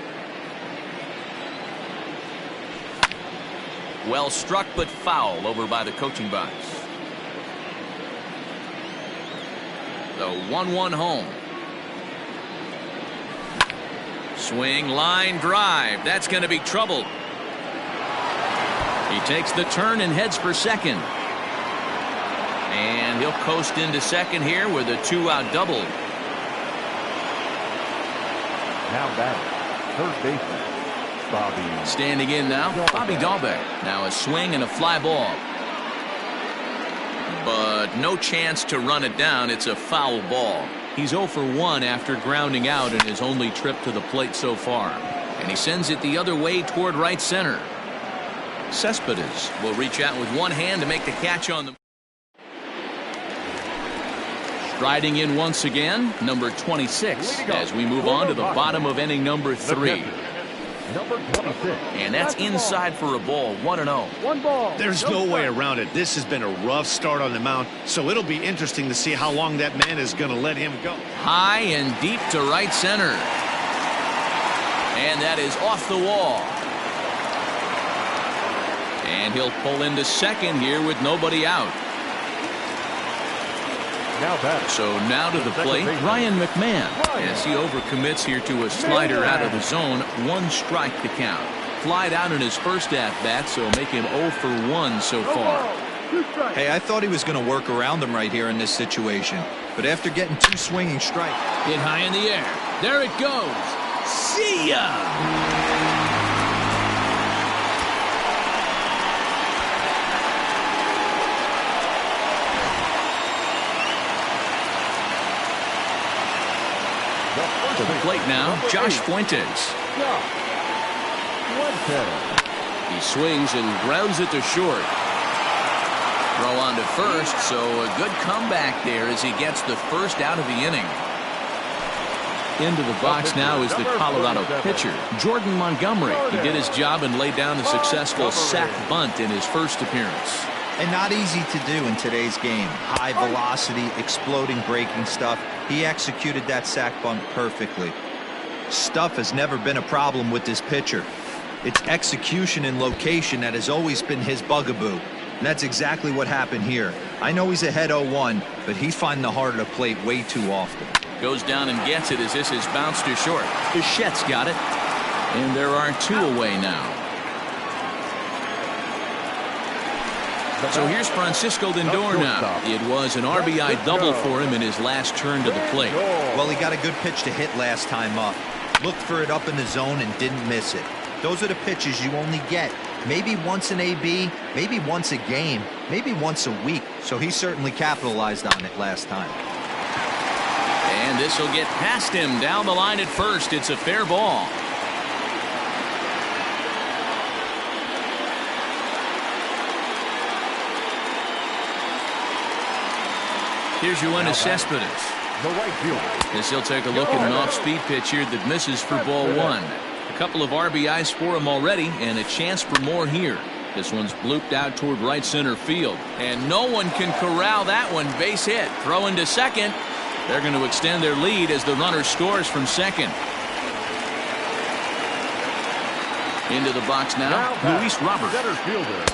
Well struck, but foul over by the coaching box. The 1-1 home. Swing, line drive. That's going to be trouble. He takes the turn and heads for second. And he'll coast into second here with a 2-out double. Now batting, third baseman, Bobby. Standing in now, Bobby Dahlbeck. Now a swing and a fly ball. But no chance to run it down. It's a foul ball. He's 0 for 1 after grounding out in his only trip to the plate so far. And he sends it the other way toward right center. Cespedes will reach out with one hand to make the catch on the. Striding in once again, number 26, as we move on to the bottom of inning number 3. Number 26. And that's inside for a ball, 1-0. One ball. There's no way around it. This has been a rough start on the mound, so it'll be interesting to see how long that man is going to let him go. High and deep to right center. And that is off the wall. And he'll pull into second here with nobody out. So now to the plate, Ryan McMahon, as he overcommits here to a slider out of the zone. 1 strike to count. flied out in his first at-bat, so make him 0 for 1 so far. Hey, I thought he was going to work around him right here in this situation. But after getting 2 swinging strikes. Hit high in the air. There it goes. See ya! To the plate now, Josh Fuentes. He swings and grounds it to short. Throw on to first, so a good comeback there as he gets the first out of the inning. Into the box now is the Colorado pitcher, Jordan Montgomery. He did his job and laid down a successful sac bunt in his first appearance. And not easy to do in today's game. High velocity, exploding breaking stuff. He executed that sac bunt perfectly. Stuff has never been a problem with this pitcher. It's execution and location that has always been his bugaboo. And that's exactly what happened here. I know he's ahead 0-1, but he's finding the heart of the plate way too often. Goes down and gets it as this is bounced to short. Bichette's got it. And there are 2 away now. So here's Francisco Lindor now. It was an RBI double for him in his last turn to the plate. Well, he got a good pitch to hit last time up. Looked for it up in the zone and didn't miss it. Those are the pitches you only get maybe once an AB, maybe once a game, maybe once a week. So he certainly capitalized on it last time. And this will get past him down the line at first. It's a fair ball. Here's Yoenis Cespedes. The right fielder. As he'll take a look at an off-speed pitch here that misses for ball 1. A couple of RBIs for him already, and a chance for more here. This one's blooped out toward right center field. And no one can corral that one. Base hit. Throw into second. They're going to extend their lead as the runner scores from second. Into the box now, Luis Robert.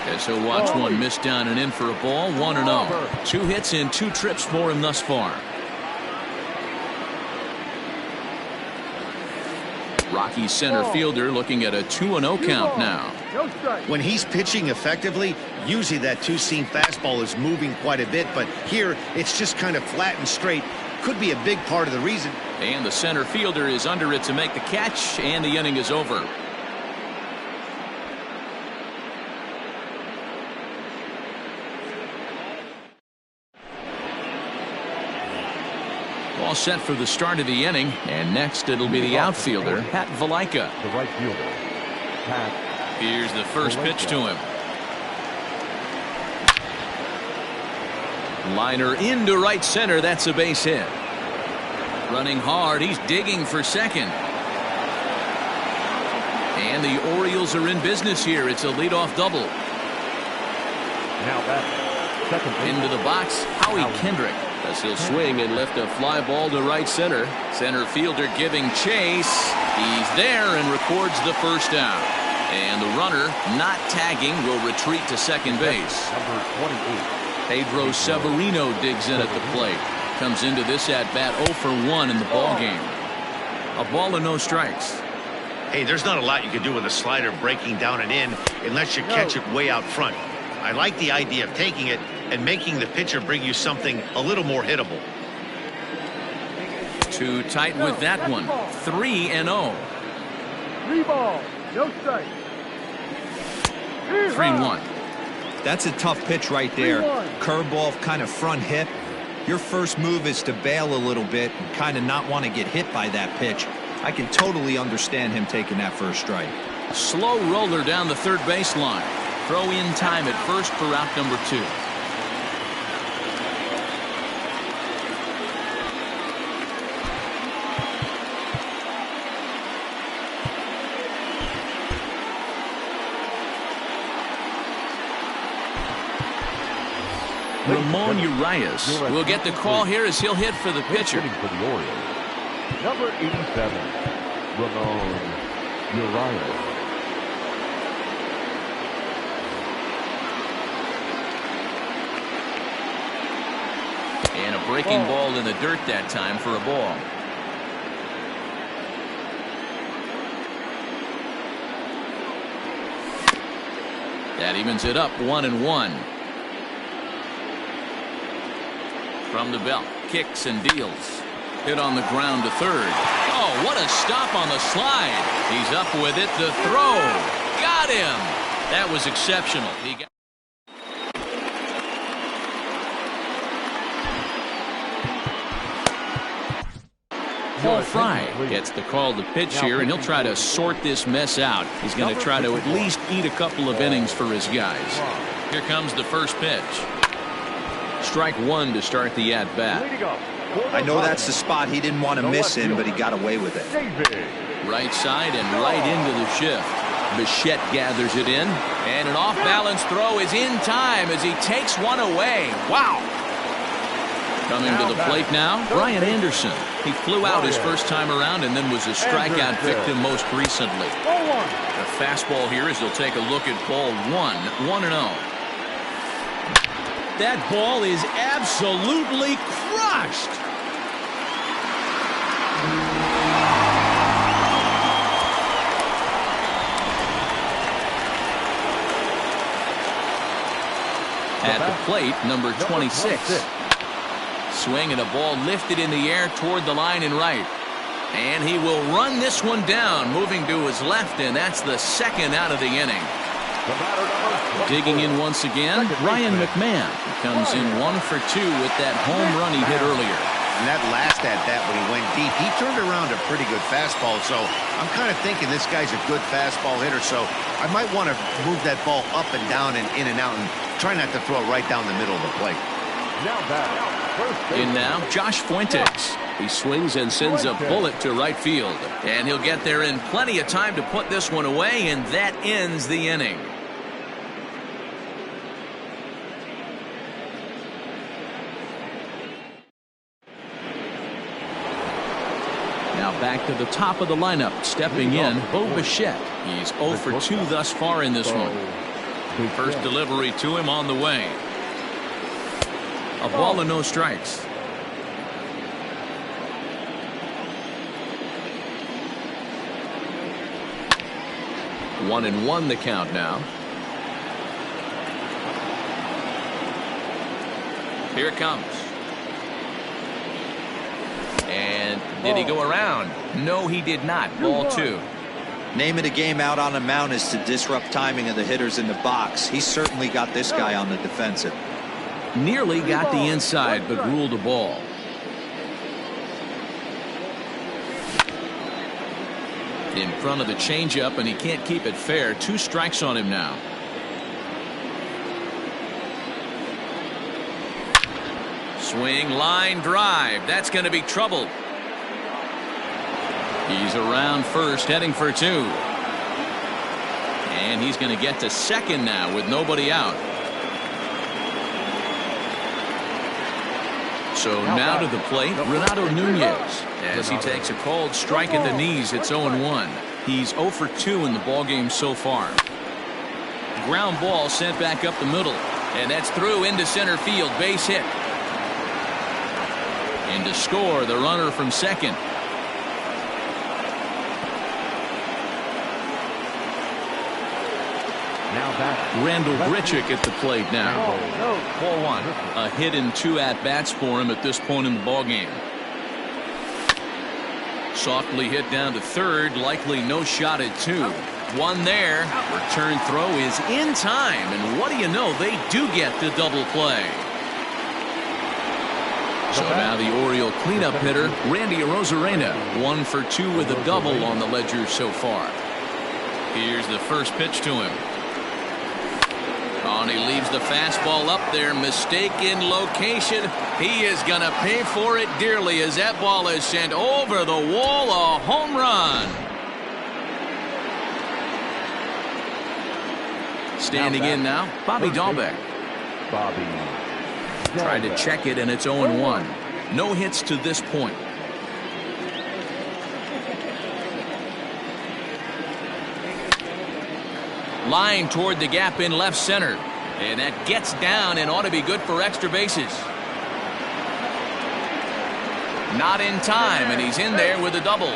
As he'll watch one miss down and in for a ball, 1-0. 2 hits and 2 trips for him thus far. Rocky's center fielder looking at a 2-0 count now. When he's pitching effectively, usually that 2-seam fastball is moving quite a bit, but here it's just kind of flat and straight. Could be a big part of the reason. And the center fielder is under it to make the catch, and the inning is over. All set for the start of the inning, and next it'll be the outfielder, Pat Valaika. The right fielder, Pat. Here's the first pitch to him. Liner into right center. That's a base hit. Running hard. He's digging for second. And the Orioles are in business here. It's a leadoff double. Now back. Second base. Into the box, Howie Kendrick. As he'll swing and lift a fly ball to right center. Center fielder giving chase. He's there and records the first out. And the runner, not tagging, will retreat to second base. Number 28. Pedro Severino digs in at the plate. Comes into this at-bat 0 for 1 in the ball game. A ball and no strikes. Hey, there's not a lot you can do with a slider breaking down and in unless you catch it way out front. I like the idea of taking it and making the pitcher bring you something a little more hittable. Too tight with that one. 3-0. 3 balls, no strike. 3-1. That's a tough pitch right there. Curveball, kind of front hip. Your first move is to bail a little bit and kind of not want to get hit by that pitch. I can totally understand him taking that first strike. Slow roller down the third baseline. Throw in time at first for out number 2. Ramon Urias will get the call here as he'll hit for the pitcher. Hitting for the Orioles. Number 87, Ramon Urias. And a breaking ball in the dirt that time for a ball. That evens it up 1-1. From the belt, kicks and deals. Hit on the ground to third. Oh, what a stop on the slide. He's up with it. The throw. Got him. That was exceptional. He got Joel Fry gets the call to pitch here, and he'll try to sort this mess out. He's going to try to at least eat a couple of innings for his guys. Here comes the first pitch. Strike one to start the at-bat. I know that's the spot he didn't want to miss in, but he got away with it. Right side and right into the shift. Bichette gathers it in, and an off-balance throw is in time as he takes one away. Wow! Coming to the plate now, Brian Anderson. He flew out his first time around and then was a strikeout victim most recently. The fastball here as he'll take a look at ball 1-0. That ball is absolutely crushed. At the plate, number 26. Swing and a ball lifted in the air toward the line and right. And he will run this one down, moving to his left, and that's the second out of the inning. Digging in once again, Ryan McMahon. He comes in 1 for 2 with that home run he hit earlier. And that last at-bat when he went deep, he turned around a pretty good fastball. So I'm kind of thinking this guy's a good fastball hitter. So I might want to move that ball up and down and in and out and try not to throw it right down the middle of the plate. In now, Josh Fuentes. He swings and sends a bullet to right field. And he'll get there in plenty of time to put this one away, and that ends the inning. Now back to the top of the lineup, stepping in, Bo Bichette. He's 0 for 2 thus far in this one. First delivery to him on the way. A ball and no strikes. One and one the count now. Here it comes. And did he go around? No, he did not. Ball 2. Name of the game out on the mound is to disrupt timing of the hitters in the box. He certainly got this guy on the defensive. Nearly got the inside, but ruled a ball. In front of the changeup, and he can't keep it fair. 2 strikes on him now. Swing, line drive. That's going to be trouble. He's around first, heading for 2. And he's going to get to second now with nobody out. So now to the plate, Renato Nunez, as he takes a called strike at the knees. It's 0-1. He's 0 for 2 in the ballgame so far. Ground ball sent back up the middle, and that's through into center field. Base hit. And to score, the runner from second. Randall Grichuk at the plate now. 4-1. A hit and 2 at-bats for him at this point in the ballgame. Softly hit down to third. Likely no shot at 2. 1 there. Return throw is in time. And what do you know? They do get the double play. So now the Oriole cleanup hitter, Randy Arozarena. 1 for 2 with a double on the ledger so far. Here's the first pitch to him. Oh, and he leaves the fastball up there. Mistaken location. He is going to pay for it dearly as that ball is sent over the wall. A home run. Standing in now, Bobby Dahlbeck. Tried to check it, and it's 0-1. No hits to this point. Line toward the gap in left center. And that gets down and ought to be good for extra bases. Not in time, and he's in there with a double.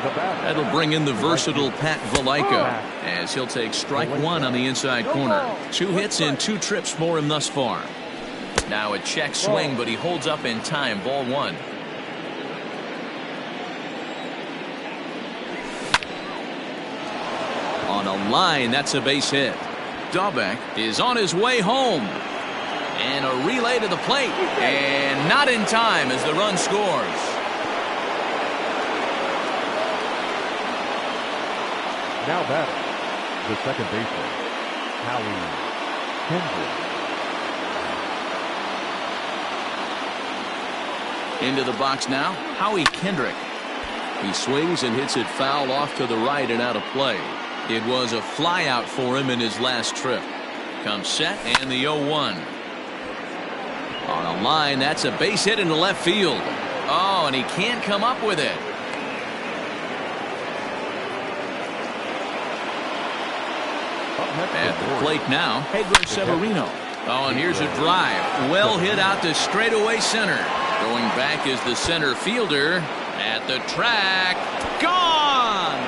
The batter. That'll bring in the versatile Pat Valaika as he'll take strike one on the inside corner. 2 hits in 2 trips for him thus far. Now a check swing, but he holds up in time. Ball 1. On a line, that's a base hit. Dahlbeck is on his way home. And a relay to the plate. And not in time as the run scores. Now batting, the second baseman, Howie Kendrick. Into the box now, Howie Kendrick. He swings and hits it foul off to the right and out of play. It was a flyout for him in his last trip. Comes set and the 0-1. On a line, that's a base hit into left field. Oh, and he can't come up with it. At the plate now, Pedro Severino. Oh, and here's a drive. Well hit out to straightaway center. Going back is the center fielder. At the track. Gone!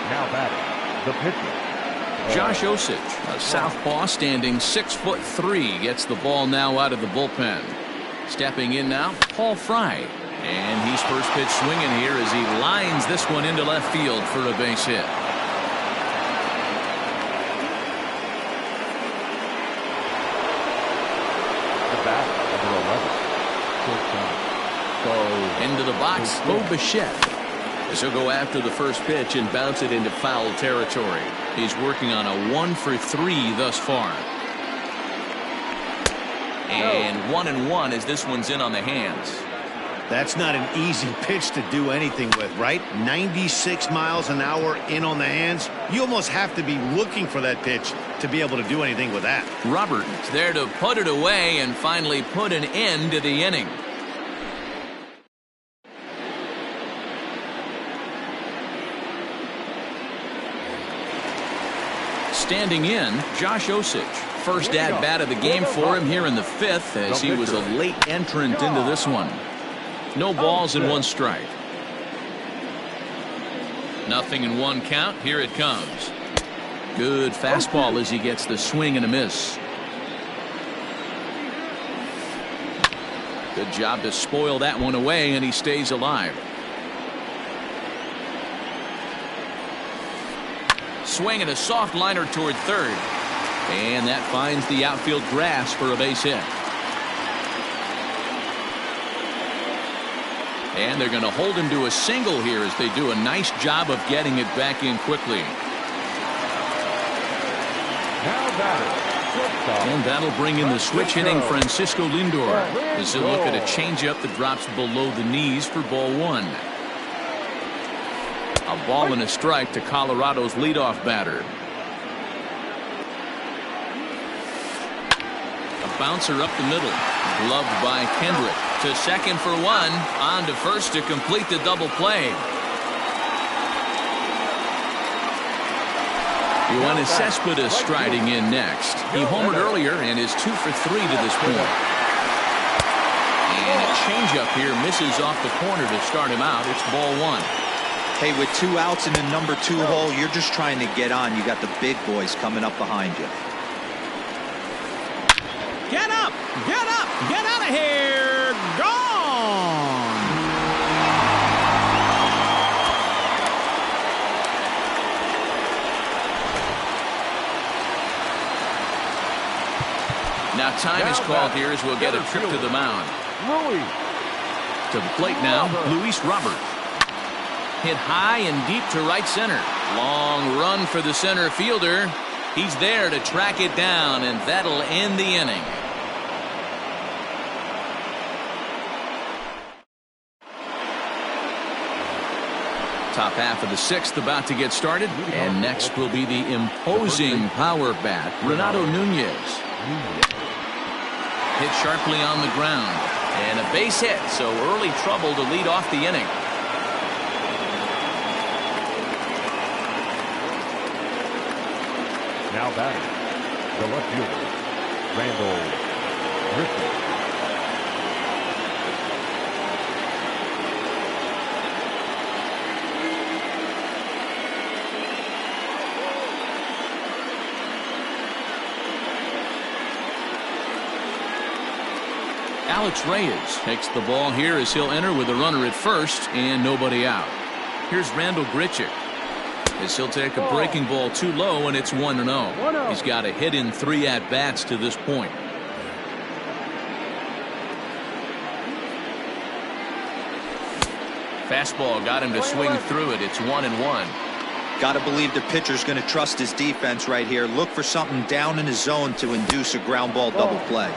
Now batting, the pitcher. Josh Osich, a southpaw standing 6'3", gets the ball now out of the bullpen. Stepping in now, Paul Fry. And he's first pitch swinging here as he lines this one into left field for a base hit. The bat, number 11. Into the box, Bo Bichette. As he'll go after the first pitch and bounce it into foul territory. He's working on a 1 for 3 thus far. And 1-1 as this one's in on the hands. That's not an easy pitch to do anything with, right? 96 miles an hour in on the hands. You almost have to be looking for that pitch to be able to do anything with that. Robert is there to put it away and finally put an end to the inning. Standing in, Josh Osich. First at bat of the game for him here in the 5th as he was a late entrant into this one. No balls and 1 strike. Nothing in 1 count. Here it comes. Good fastball as he gets the swing and a miss. Good job to spoil that one away, and he stays alive. Swing and a soft liner toward third. And that finds the outfield grass for a base hit. And they're going to hold him to a single here as they do a nice job of getting it back in quickly. Now batting, And that'll bring in the switch hitting Francisco Lindor as he'll look at a changeup that drops below the knees for ball 1. A ball and a strike to Colorado's leadoff batter. A bouncer up the middle. Gloved by Kendrick. To second for 1. On to first to complete the double play. Yoenis Cespedes striding in next. He homered earlier and is 2 for 3 to this point. And a changeup here misses off the corner to start him out. It's ball 1. Hey, with 2 outs in the number 2 hole, you're just trying to get on. You got the big boys coming up behind you. Get up! Get up! Get out of here! Gone! Now time is called here as we'll get a trip to the mound. Louis. To the plate now, Luis Robert. Hit high and deep to right center. Long run for the center fielder. He's there to track it down, and that'll end the inning. Top half of the 6th about to get started, and next will be the imposing power bat, Renato Nunez. Hit sharply on the ground, and a base hit, so early trouble to lead off the inning. Now batting, the left fielder, Randall Griffin. Alex Reyes takes the ball here as he'll enter with a runner at first and nobody out. Here's Randall Griffin as he'll take a breaking ball too low, and it's 1-0. He's got a hit in 3 at-bats to this point. Fastball got him to swing through it. It's 1-1. Got to believe the pitcher's going to trust his defense right here. Look for something down in his zone to induce a ground ball double play.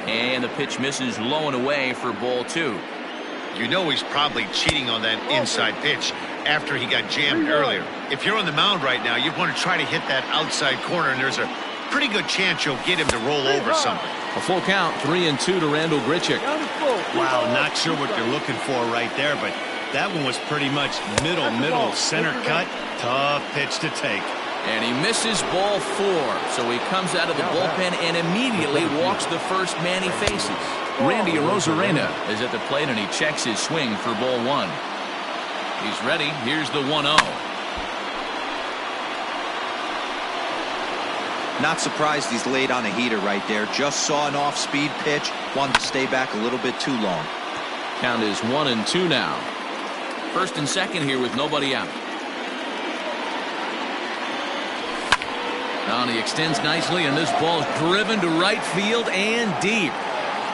And the pitch misses low and away for ball 2. You know he's probably cheating on that inside pitch after he got jammed earlier. If you're on the mound right now, you want to try to hit that outside corner, and there's a pretty good chance you'll get him to roll over something. A full count, 3-2 to Randall Griffin. Wow, not sure what you're looking for right there, but that one was pretty much middle, center cut. Tough pitch to take. And he misses ball 4, so he comes out of the bullpen and immediately walks the first man he faces. Randy Arozarena is at the plate, and he checks his swing for ball 1. He's ready. Here's the 1-0. Not surprised he's laid on a heater right there. Just saw an off-speed pitch. Wanted to stay back a little bit too long. Count is 1-2 now. First and second here with nobody out. Now he extends nicely, and this ball's driven to right field and deep.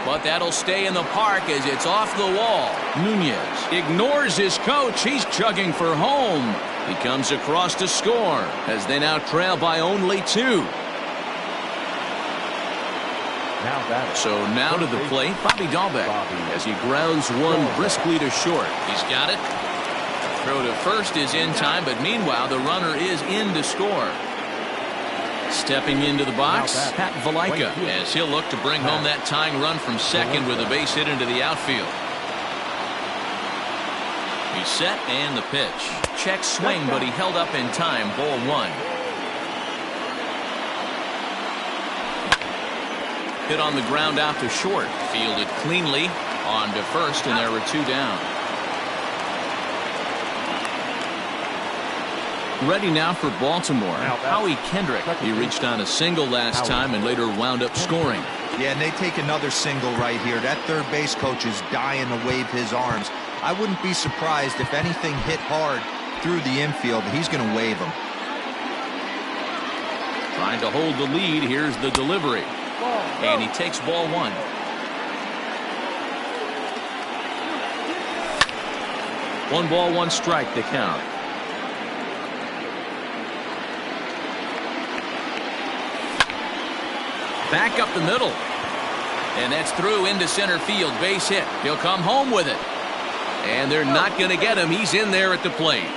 But that'll stay in the park as it's off the wall. Nunez ignores his coach. He's chugging for home. He comes across to score as they now trail by only 2. So now to the plate, Bobby Dahlbeck, as he grounds one briskly to short. He's got it. Throw to first is in time, but meanwhile the runner is in to score. Stepping into the box, Pat Valaika, as he'll look to bring home that tying run from second with a base hit into the outfield. He's set and the pitch. Check swing, but he held up in time. Ball 1. Hit on the ground out to short. Fielded cleanly on to first, and there were 2 down. Ready now for Baltimore. Howie Kendrick. He reached on a single last time and later wound up scoring. Yeah, and they take another single right here. That third base coach is dying to wave his arms. I wouldn't be surprised if anything hit hard through the infield. He's going to wave them. Trying to hold the lead. Here's the delivery. And he takes ball 1. One ball, one strike to count. Back up the middle. And that's through into center field. Base hit. He'll come home with it. And they're not going to get him. He's in there at the plate.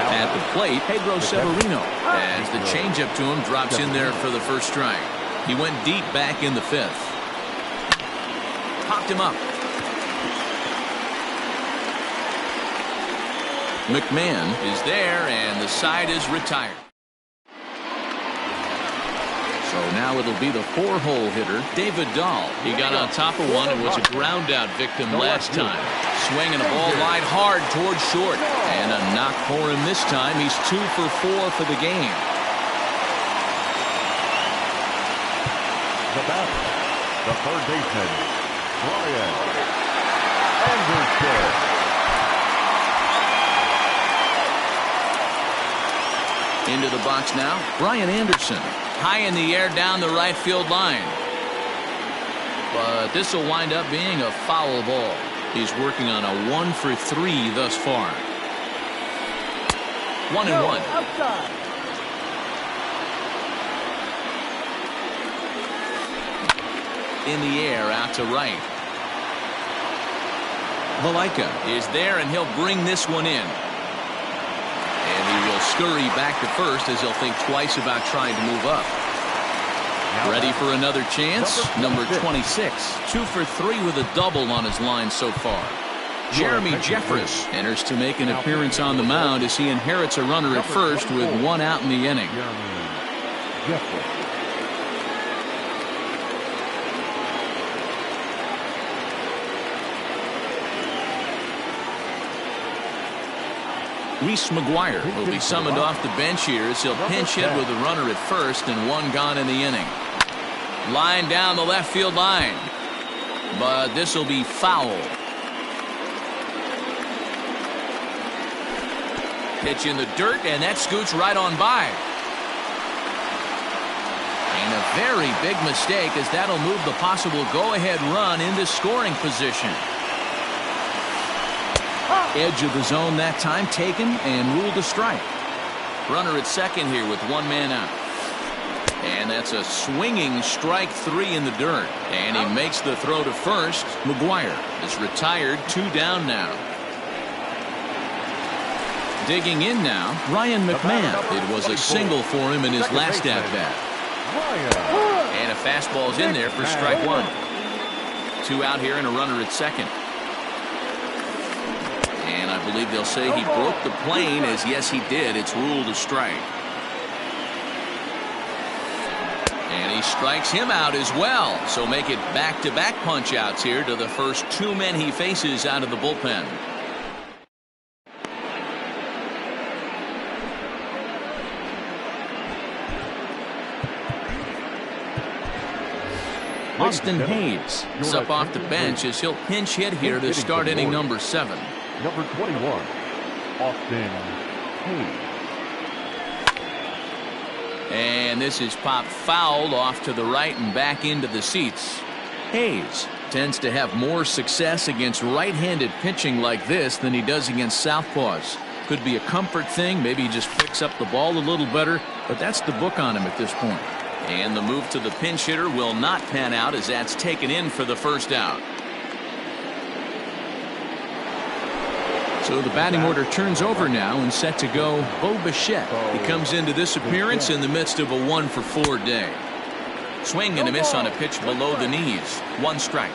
At the plate, Pedro Severino, as the changeup to him drops in there for the first strike. He went deep back in the 5th. Popped him up. McMahon is there, and the side is retired. So now it'll be the 4-hole hitter, David Dahl. He got on top of one and was a ground-out victim last time. Swinging a ball line hard towards short. And a knock for him this time. He's 2 for 4 for the game. The batter, the third baseman, Brian Anderson. Into the box now, Brian Anderson. High in the air down the right field line. But this will wind up being a foul ball. He's working on a 1 for 3 thus far. 1-1. In the air out to right. Valaika is there, and he'll bring this one in. And he will scurry back to first as he'll think twice about trying to move up. Ready for another chance. Number 26. 2 for 3 with a double on his line so far. Jeremy Jeffress enters to make an appearance on the mound as he inherits a runner at first with 1 out in the inning. Reese McGuire will be summoned off the bench here as he'll pinch hit with a runner at first and 1 gone in the inning. Line down the left field line, but this will be foul. Pitch in the dirt, and that scoots right on by. And a very big mistake, as that'll move the possible go-ahead run into scoring position. Edge of the zone that time taken and ruled a strike. Runner at second here with 1 man out. And that's a swinging strike 3 in the dirt. And he makes the throw to first. McGuire is retired, 2 down now. Digging in now, Ryan McMahon. It was a single for him in his last at-bat. And a fastball's in there for strike 1. 2 out here and a runner at second. And I believe they'll say he broke the plane, as yes he did. It's ruled a strike. And he strikes him out as well. So make it back-to-back punch-outs here to the first 2 men he faces out of the bullpen. Austin Hayes is up off the bench as he'll pinch hit here to start inning number 7. Number 21, Austin Hayes. And this is popped foul off to the right and back into the seats. Hayes tends to have more success against right-handed pitching like this than he does against southpaws. Could be a comfort thing. Maybe he just picks up the ball a little better, but that's the book on him at this point. And the move to the pinch hitter will not pan out as that's taken in for the first out. So the batting order turns over now and set to go Bo Bichette. He comes into this appearance in the midst of a 1-for-4 day. Swing and a miss on a pitch below the knees. 1 strike.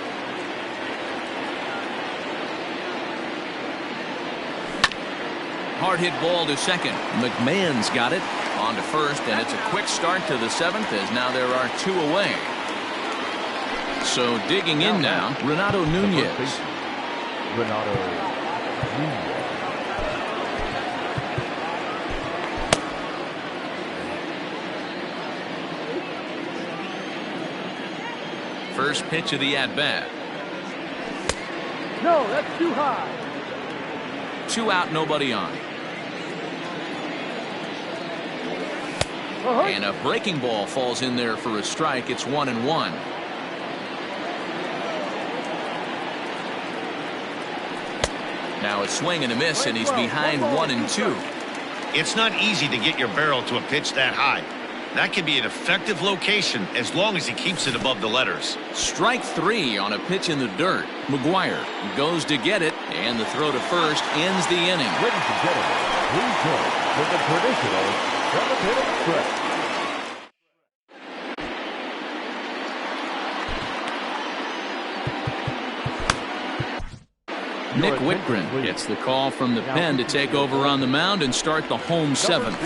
Hard hit ball to second. McMahon's got it. On to first, and it's a quick start to the 7th as now there are 2 away. So digging in now, Renato Nunez. Renato Nunez. First pitch of the at-bat. No, that's too high. 2 out, nobody on. And a breaking ball falls in there for a strike. It's 1-1. Now a swing and a miss, and he's behind 1-2. It's not easy to get your barrel to a pitch that high. That can be an effective location as long as he keeps it above the letters. Strike 3 on a pitch in the dirt. McGuire goes to get it, and the throw to first ends the inning. Ladies and gentlemen, please join with the traditional 7th-inning stretch. Nick Whitgren gets the call from the pen to take over on the mound and start the home 7th.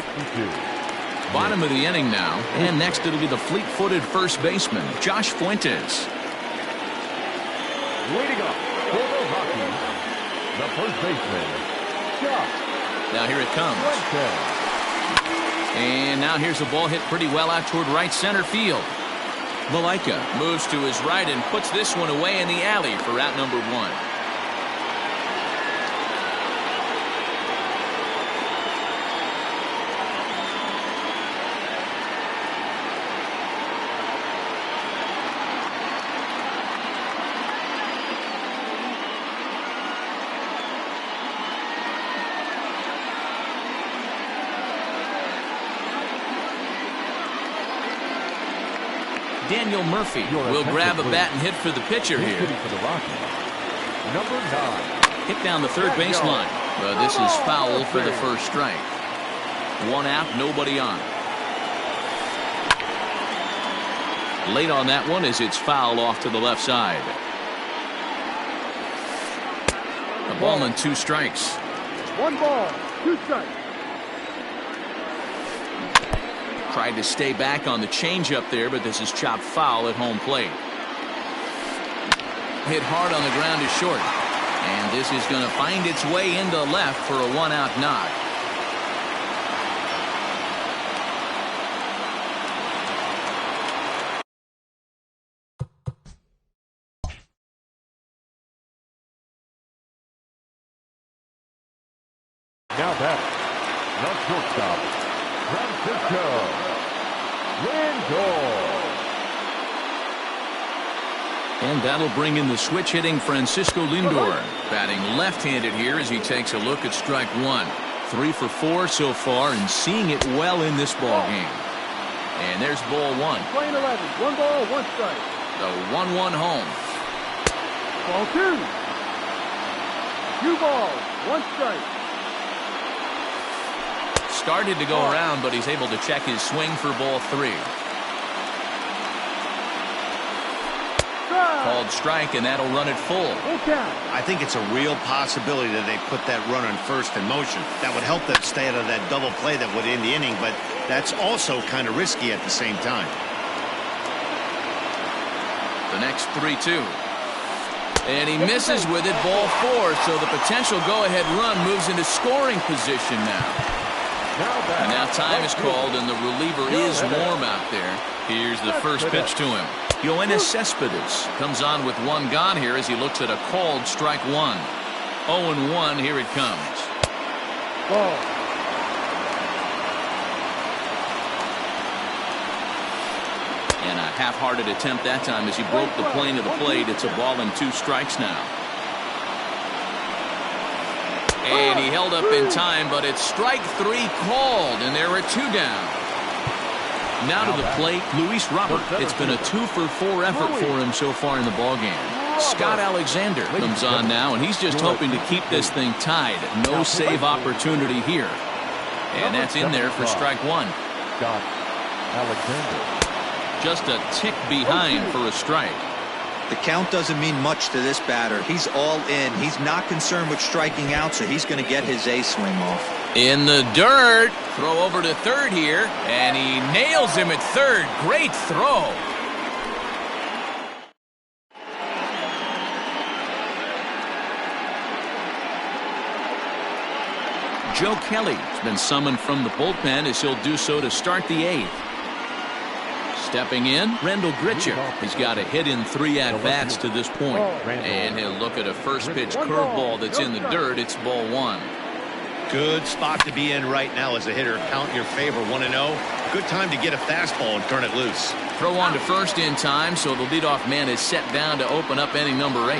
Bottom of the inning now, and next it'll be the fleet-footed first baseman, Josh Fuentes. Leading up for Milwaukee, the first baseman, Josh. Now here it comes. Fuentes. And now here's a ball hit pretty well out toward right center field. Valaika moves to his right and puts this one away in the alley for out number 1. Daniel Murphy will grab a bat and hit for the pitcher here. Number 9. Hit down the third baseline. But this is foul for the first strike. 1 out, nobody on. Late on that one as it's foul off to the left side. A Ball and 2 strikes. 1 ball, 2 strikes. Tried to stay back on the changeup there, but this is chopped foul at home plate. Hit hard on the ground to short. And this is going to find its way into left for a 1-out knock. Now back, the shortstop, Francisco Lindor. And that'll bring in the switch hitting Francisco Lindor. Batting left-handed here as he takes a look at strike 1. 3 for 4 so far and seeing it well in this ball game. And there's ball 1. Playing 11, 1 ball, 1 strike. The 1-1 home. Ball 2. 2 balls, 1 strike. Started to go around, but he's able to check his swing for ball 3. Called strike, and that'll run it full. I think it's a real possibility that they put that runner in first in motion. That would help them stay out of that double play that would end the inning, but that's also kind of risky at the same time. The next 3-2. And he misses with it, ball 4, so the potential go-ahead run moves into scoring position now. And now time is called, and the reliever is warm out there. Here's the first pitch to him. Yoenis Cespedes comes on with 1 gone here as he looks at a called strike 1. 0-1, here it comes. Ball. And a half-hearted attempt that time as he broke the plane of the plate. It's a ball and 2 strikes now. And he held up in time, but it's strike 3 called, and there are 2 down. Now to the plate, Luis Robert. It's been a 2 for 4 effort for him so far in the ballgame. Scott Alexander comes on now, and he's just hoping to keep this thing tied. No save opportunity here. And that's in there for strike 1. Scott Alexander. Just a tick behind for a strike. The count doesn't mean much to this batter. He's all in. He's not concerned with striking out, so he's going to get his A swing off. In the dirt. Throw over to third here, and he nails him at third. Great throw. Joe Kelly has been summoned from the bullpen as he'll do so to start the 8th. Stepping in, Rendell Gritcher. He's got a hit in 3 at-bats to this point. And he'll look at a first pitch curveball that's in the dirt. It's ball 1. Good spot to be in right now as a hitter. Count in your favor, 1-0. Good time to get a fastball and turn it loose. Throw on to first in time, so the leadoff man is set down to open up inning number 8.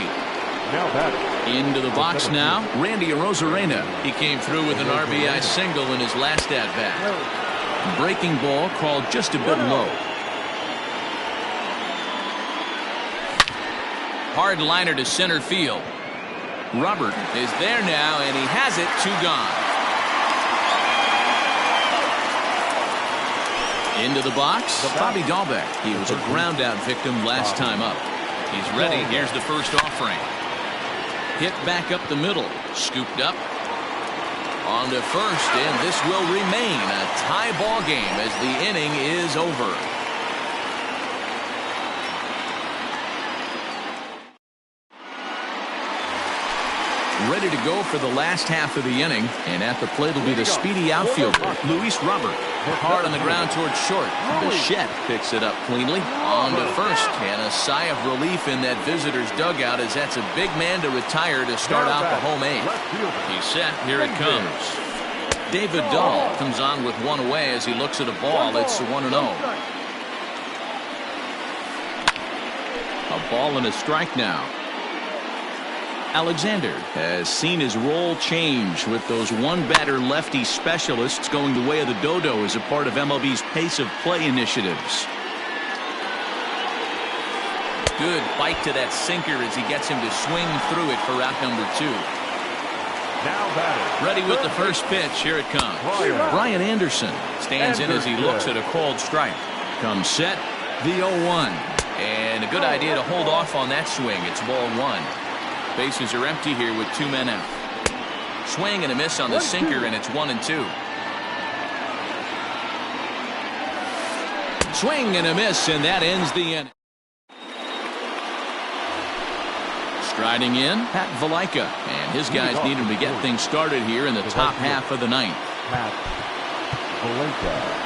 Into the box now, Randy Arozarena. He came through with an RBI single in his last at-bat. Breaking ball called just a bit low. Hard liner to center field. Robert is there now, and he has it. 2 gone. Into the box, Bobby Dahlbeck. He was a ground out victim last time up. He's ready. Here's the first offering. Hit back up the middle. Scooped up. On to first, and this will remain a tie ball game as the inning is over. Ready to go for the last half of the inning, and at the plate will be the speedy outfielder, Luis Robert. Hard on the ground towards short. Bichette picks it up cleanly. On to first, and a sigh of relief in that visitor's dugout as that's a big man to retire to start out the home 8th. He's set. Here it comes. David Dahl comes on with 1 away as he looks at a ball. It's 1-0. A ball and a strike now. Alexander has seen his role change with those 1-batter lefty specialists going the way of the dodo as a part of MLB's pace of play initiatives. Good bite to that sinker as he gets him to swing through it for out number 2. Now batter. Ready with the first pitch. Here it comes. Brian Anderson stands in as he looks at a called strike. Comes set. The 0-1. And a good idea to hold off on that swing. It's ball 1. Bases are empty here with 2 men out. Swing and a miss on the sinker, and it's 1-2. Swing and a miss, and that ends the inning. Striding in, Pat Valaika, and his guys need him to get things started here in the top half of the ninth. Pat Valaika.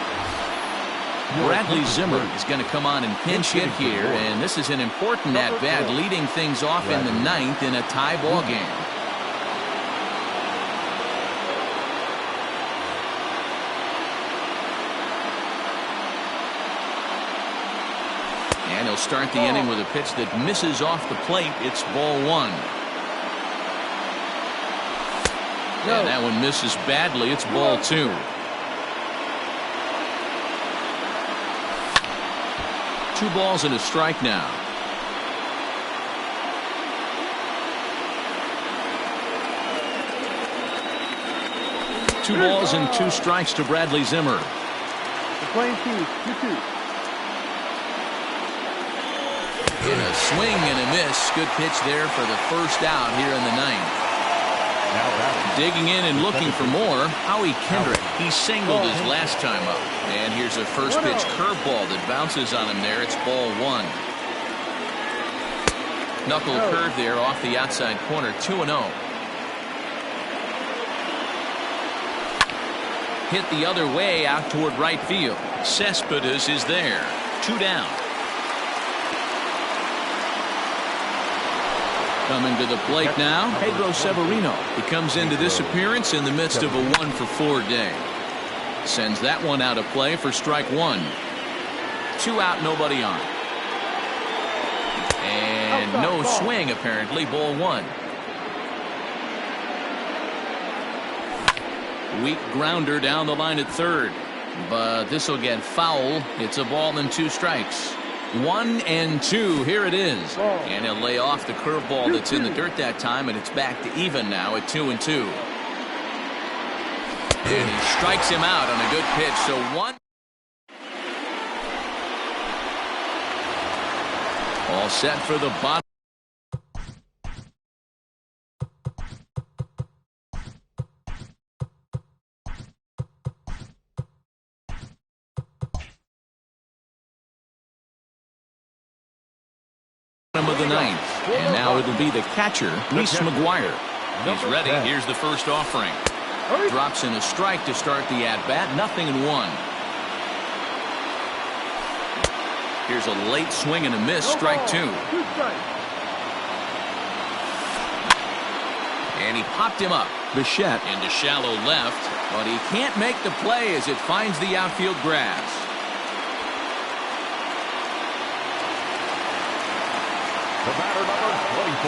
Bradley Zimmer is going to come on and pinch hit here, and this is an important at-bat, leading things off in the ninth in a tie ball game. And he'll start the inning with a pitch that misses off the plate. It's ball 1. And that one misses badly. It's ball 2. Two balls and a strike now. Two balls and 2 strikes to Bradley Zimmer. The playing team, 2-2. In a swing and a miss. Good pitch there for the first out here in the ninth. Digging in and looking for more, Howie Kendrick. He singled his last time up. And here's a first pitch curveball that bounces on him there. It's ball 1. Knuckle curve there off the outside corner. 2-0. Hit the other way out toward right field. Cespedes is there. 2 down. Coming to the plate now, Pedro Severino. He comes into this appearance in the midst of a 1-for-4 day. Sends that one out of play for strike 1. 2 out, nobody on. And no swing, apparently. Ball 1. Weak grounder down the line at third. But this will get foul. It's a ball and 2 strikes. 1-2. Here it is. And he'll lay off the curveball that's in the dirt that time, and it's back to even now at 2-2. And he strikes him out on a good pitch. So 1. All set for the bottom. Of the ninth, and now it'll be the catcher, Reese McGuire. He's ready. Here's the first offering. Drops in a strike to start the at-bat. 0-1. Here's a late swing and a miss. Strike 2. And he popped him up. Bichette into shallow left, but he can't make the play as it finds the outfield grass.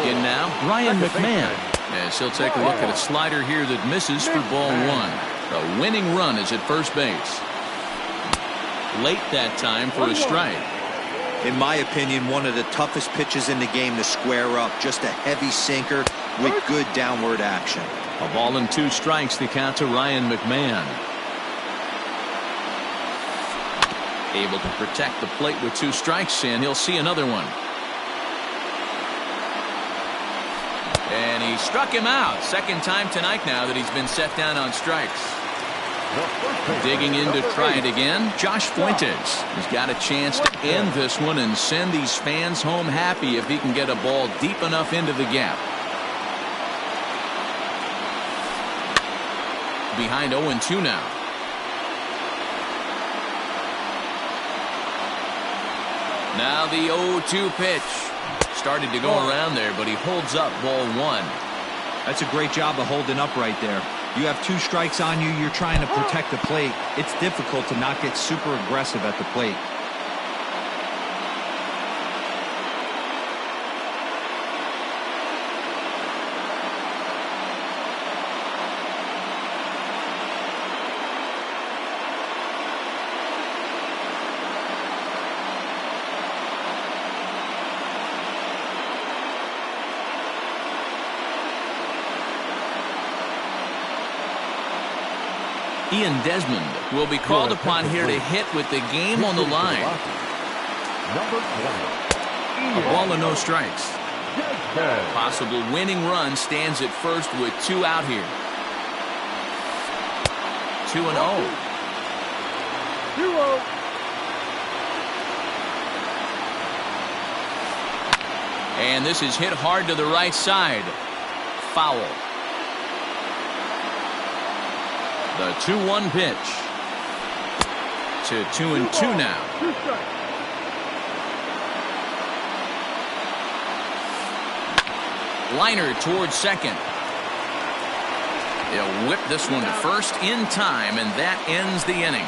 In now, Ryan McMahon, as he'll take a look at a slider here that misses for ball 1. A winning run is at first base. Late that time for a strike. In my opinion, one of the toughest pitches in the game to square up. Just a heavy sinker with good downward action. A ball and 2 strikes, the count to Ryan McMahon. Able to protect the plate with 2 strikes, and he'll see another one. And he struck him out. Second time tonight now that he's been set down on strikes. Digging in to try it again, Josh Fuentes. He's got a chance to end this one and send these fans home happy if he can get a ball deep enough into the gap. Behind 0-2 now. Now the 0-2 pitch. Started to go around there, but he holds up ball 1. That's a great job of holding up right there. You have 2 strikes on you. You're trying to protect the plate. It's difficult to not get super aggressive at the plate. Ian Desmond will be called upon here to hit with the game on the line. A ball and no strikes. Possible winning run stands at first with 2 out here. 2-0. 2-0. And this is hit hard to the right side. Foul. The 2-1 pitch. To 2-2 now. 2 strikes. Liner towards second. He'll whip this one to first in time, and that ends the inning.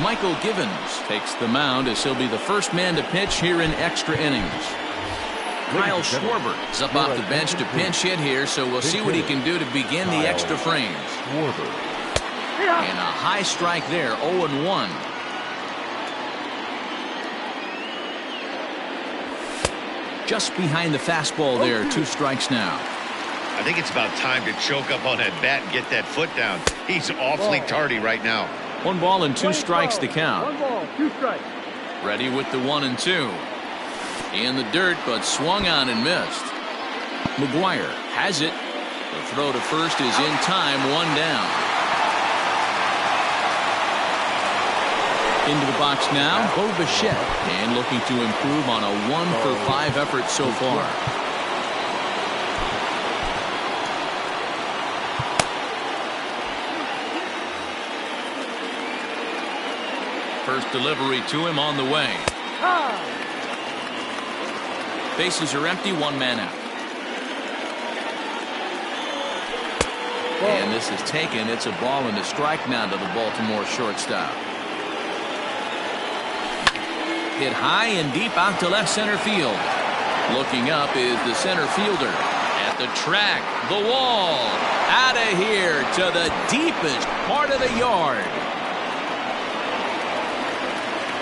Michael Givens takes the mound as he'll be the first man to pitch here in extra innings. Kyle Schwarber is up off the bench to pinch hit here, so we'll see what he can do to begin the extra frames. And a high strike there, 0-1. Just behind the fastball there, 2 strikes now. I think it's about time to choke up on that bat and get that foot down. He's awfully tardy right now. 1 ball and 2 strikes to count. 1 ball, 2 strikes. Ready with the 1-2. In the dirt, but swung on and missed. McGuire has it. The throw to first is in time, 1 down. Into the box now, Bo Bichette, and looking to improve on a 1-for-5 effort so far. First delivery to him on the way. Bases are empty, 1 man out. And this is taken. It's a ball and a strike now to the Baltimore shortstop. Hit high and deep out to left center field. Looking up is the center fielder. At the track, the wall. Out of here to the deepest part of the yard.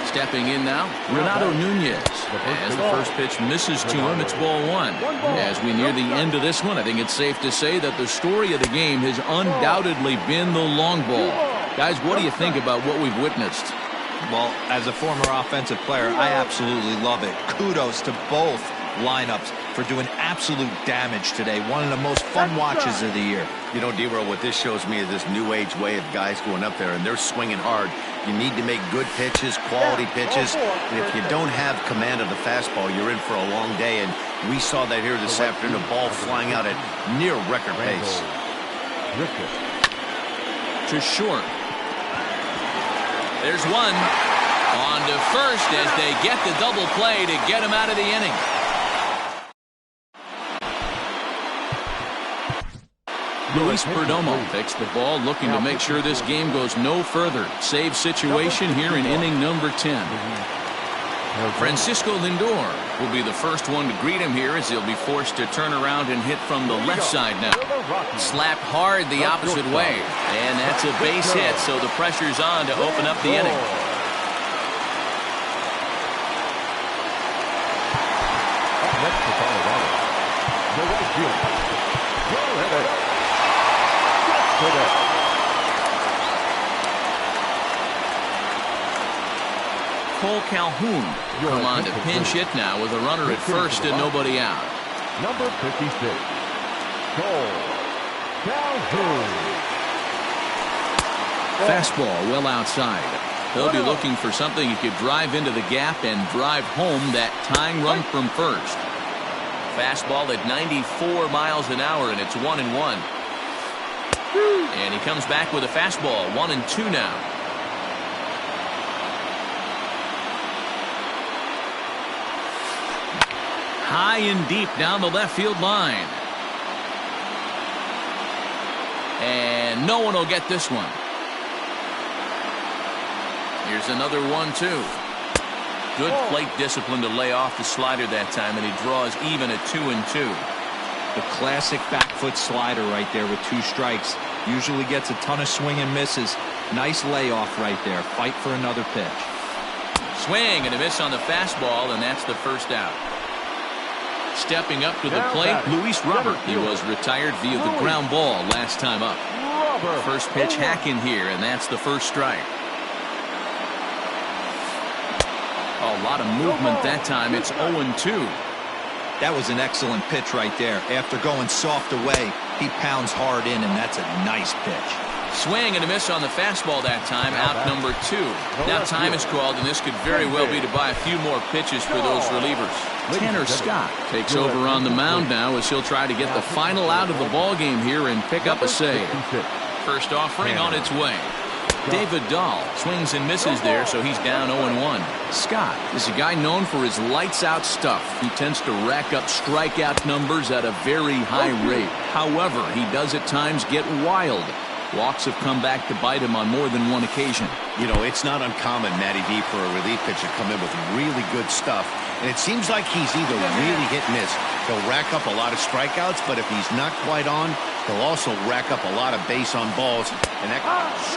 Stepping in now, Renato Nunez. As the first pitch misses to him, it's ball 1. As we near the end of this one, I think it's safe to say that the story of the game has undoubtedly been the long ball. Guys, what do you think about what we've witnessed? Well, as a former offensive player, I absolutely love it. Kudos to both lineups for doing absolute damage today. One of the most fun watches of the year. You know, D-Roll, what this shows me is this new age way of guys going up there, and they're swinging hard. You need to make good pitches, quality pitches, and if you don't have command of the fastball, you're in for a long day, and we saw that here this afternoon, a ball flying out at near record pace. To short. There's one. On to first as they get the double play to get him out of the inning. Luis Perdomo takes the ball, looking to make sure this game goes no further. Save situation here in inning number 10. Francisco Lindor will be the first one to greet him here as he'll be forced to turn around and hit from the left side now. Slapped hard the opposite way. And that's a base hit, so the pressure's on to open up the inning. Next to Colorado, the right fielder, Cole Calhoun come on to pinch hit now with a runner at first and nobody out. Number 56, Cole Calhoun. Fastball well outside. He'll be looking for something he could drive into the gap and drive home that tying run from first. Fastball at 94 miles an hour, and it's 1-1. And he comes back with a fastball, 1-2 now. High and deep down the left field line. And no one will get this one. Here's another 1-2. Good plate discipline to lay off the slider that time, and he draws even at 2-2. The classic back foot slider right there with 2 strikes. Usually gets a ton of swing and misses. Nice layoff right there. Fight for another pitch. Swing and a miss on the fastball, and that's the first out. Stepping up to the plate, Luis Robert. He was retired via the ground ball last time up. First pitch hacking here, and that's the first strike. A lot of movement that time. It's 0-2. That was an excellent pitch right there. After going soft away, he pounds hard in, and that's a nice pitch. Swing and a miss on the fastball that time. Out number 2. Now time is called, and this could very well be to buy a few more pitches for those relievers. Tanner Scott takes over on the mound now as he'll try to get the final out of the ball game here and pick up a save. First offering on its way. David Dahl swings and misses there, so he's down 0-1. Scott is a guy known for his lights-out stuff. He tends to rack up strikeout numbers at a very high rate. However, he does at times get wild. Walks have come back to bite him on more than one occasion. You know, it's not uncommon, Matty B, for a relief pitcher to come in with really good stuff. And it seems like he's either really hit and miss. He'll rack up a lot of strikeouts, but if he's not quite on, he'll also rack up a lot of base on balls. And that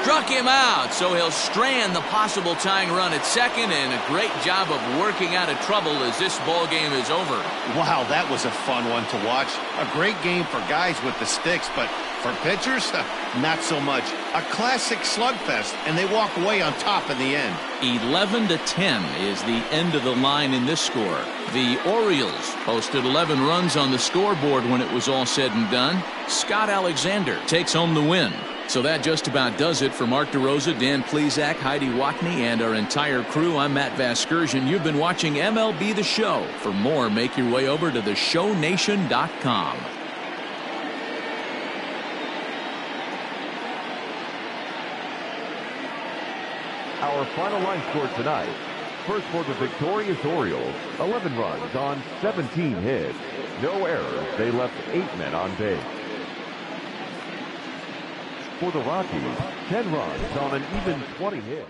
struck him out, so he'll strand the possible tying run at second, and a great job of working out of trouble as this ball game is over. Wow, that was a fun one to watch. A great game for guys with the sticks, but for pitchers, not so much. A classic slugfest, and they walk away on top in the end. 11-10 is the end of the line in this score. The Orioles posted 11 runs on the scoreboard when it was all said and done. Scott Alexander takes home the win. So that just about does it for Mark DeRosa, Dan Plesac, Heidi Watney, and our entire crew. I'm Matt Vasgersian. You've been watching MLB The Show. For more, make your way over to theshownation.com. Our final line score tonight. First for the victorious Orioles, 11 runs on 17 hits. No errors. They left 8 men on base. For the Rockies, 10 runs on an even 20 hits.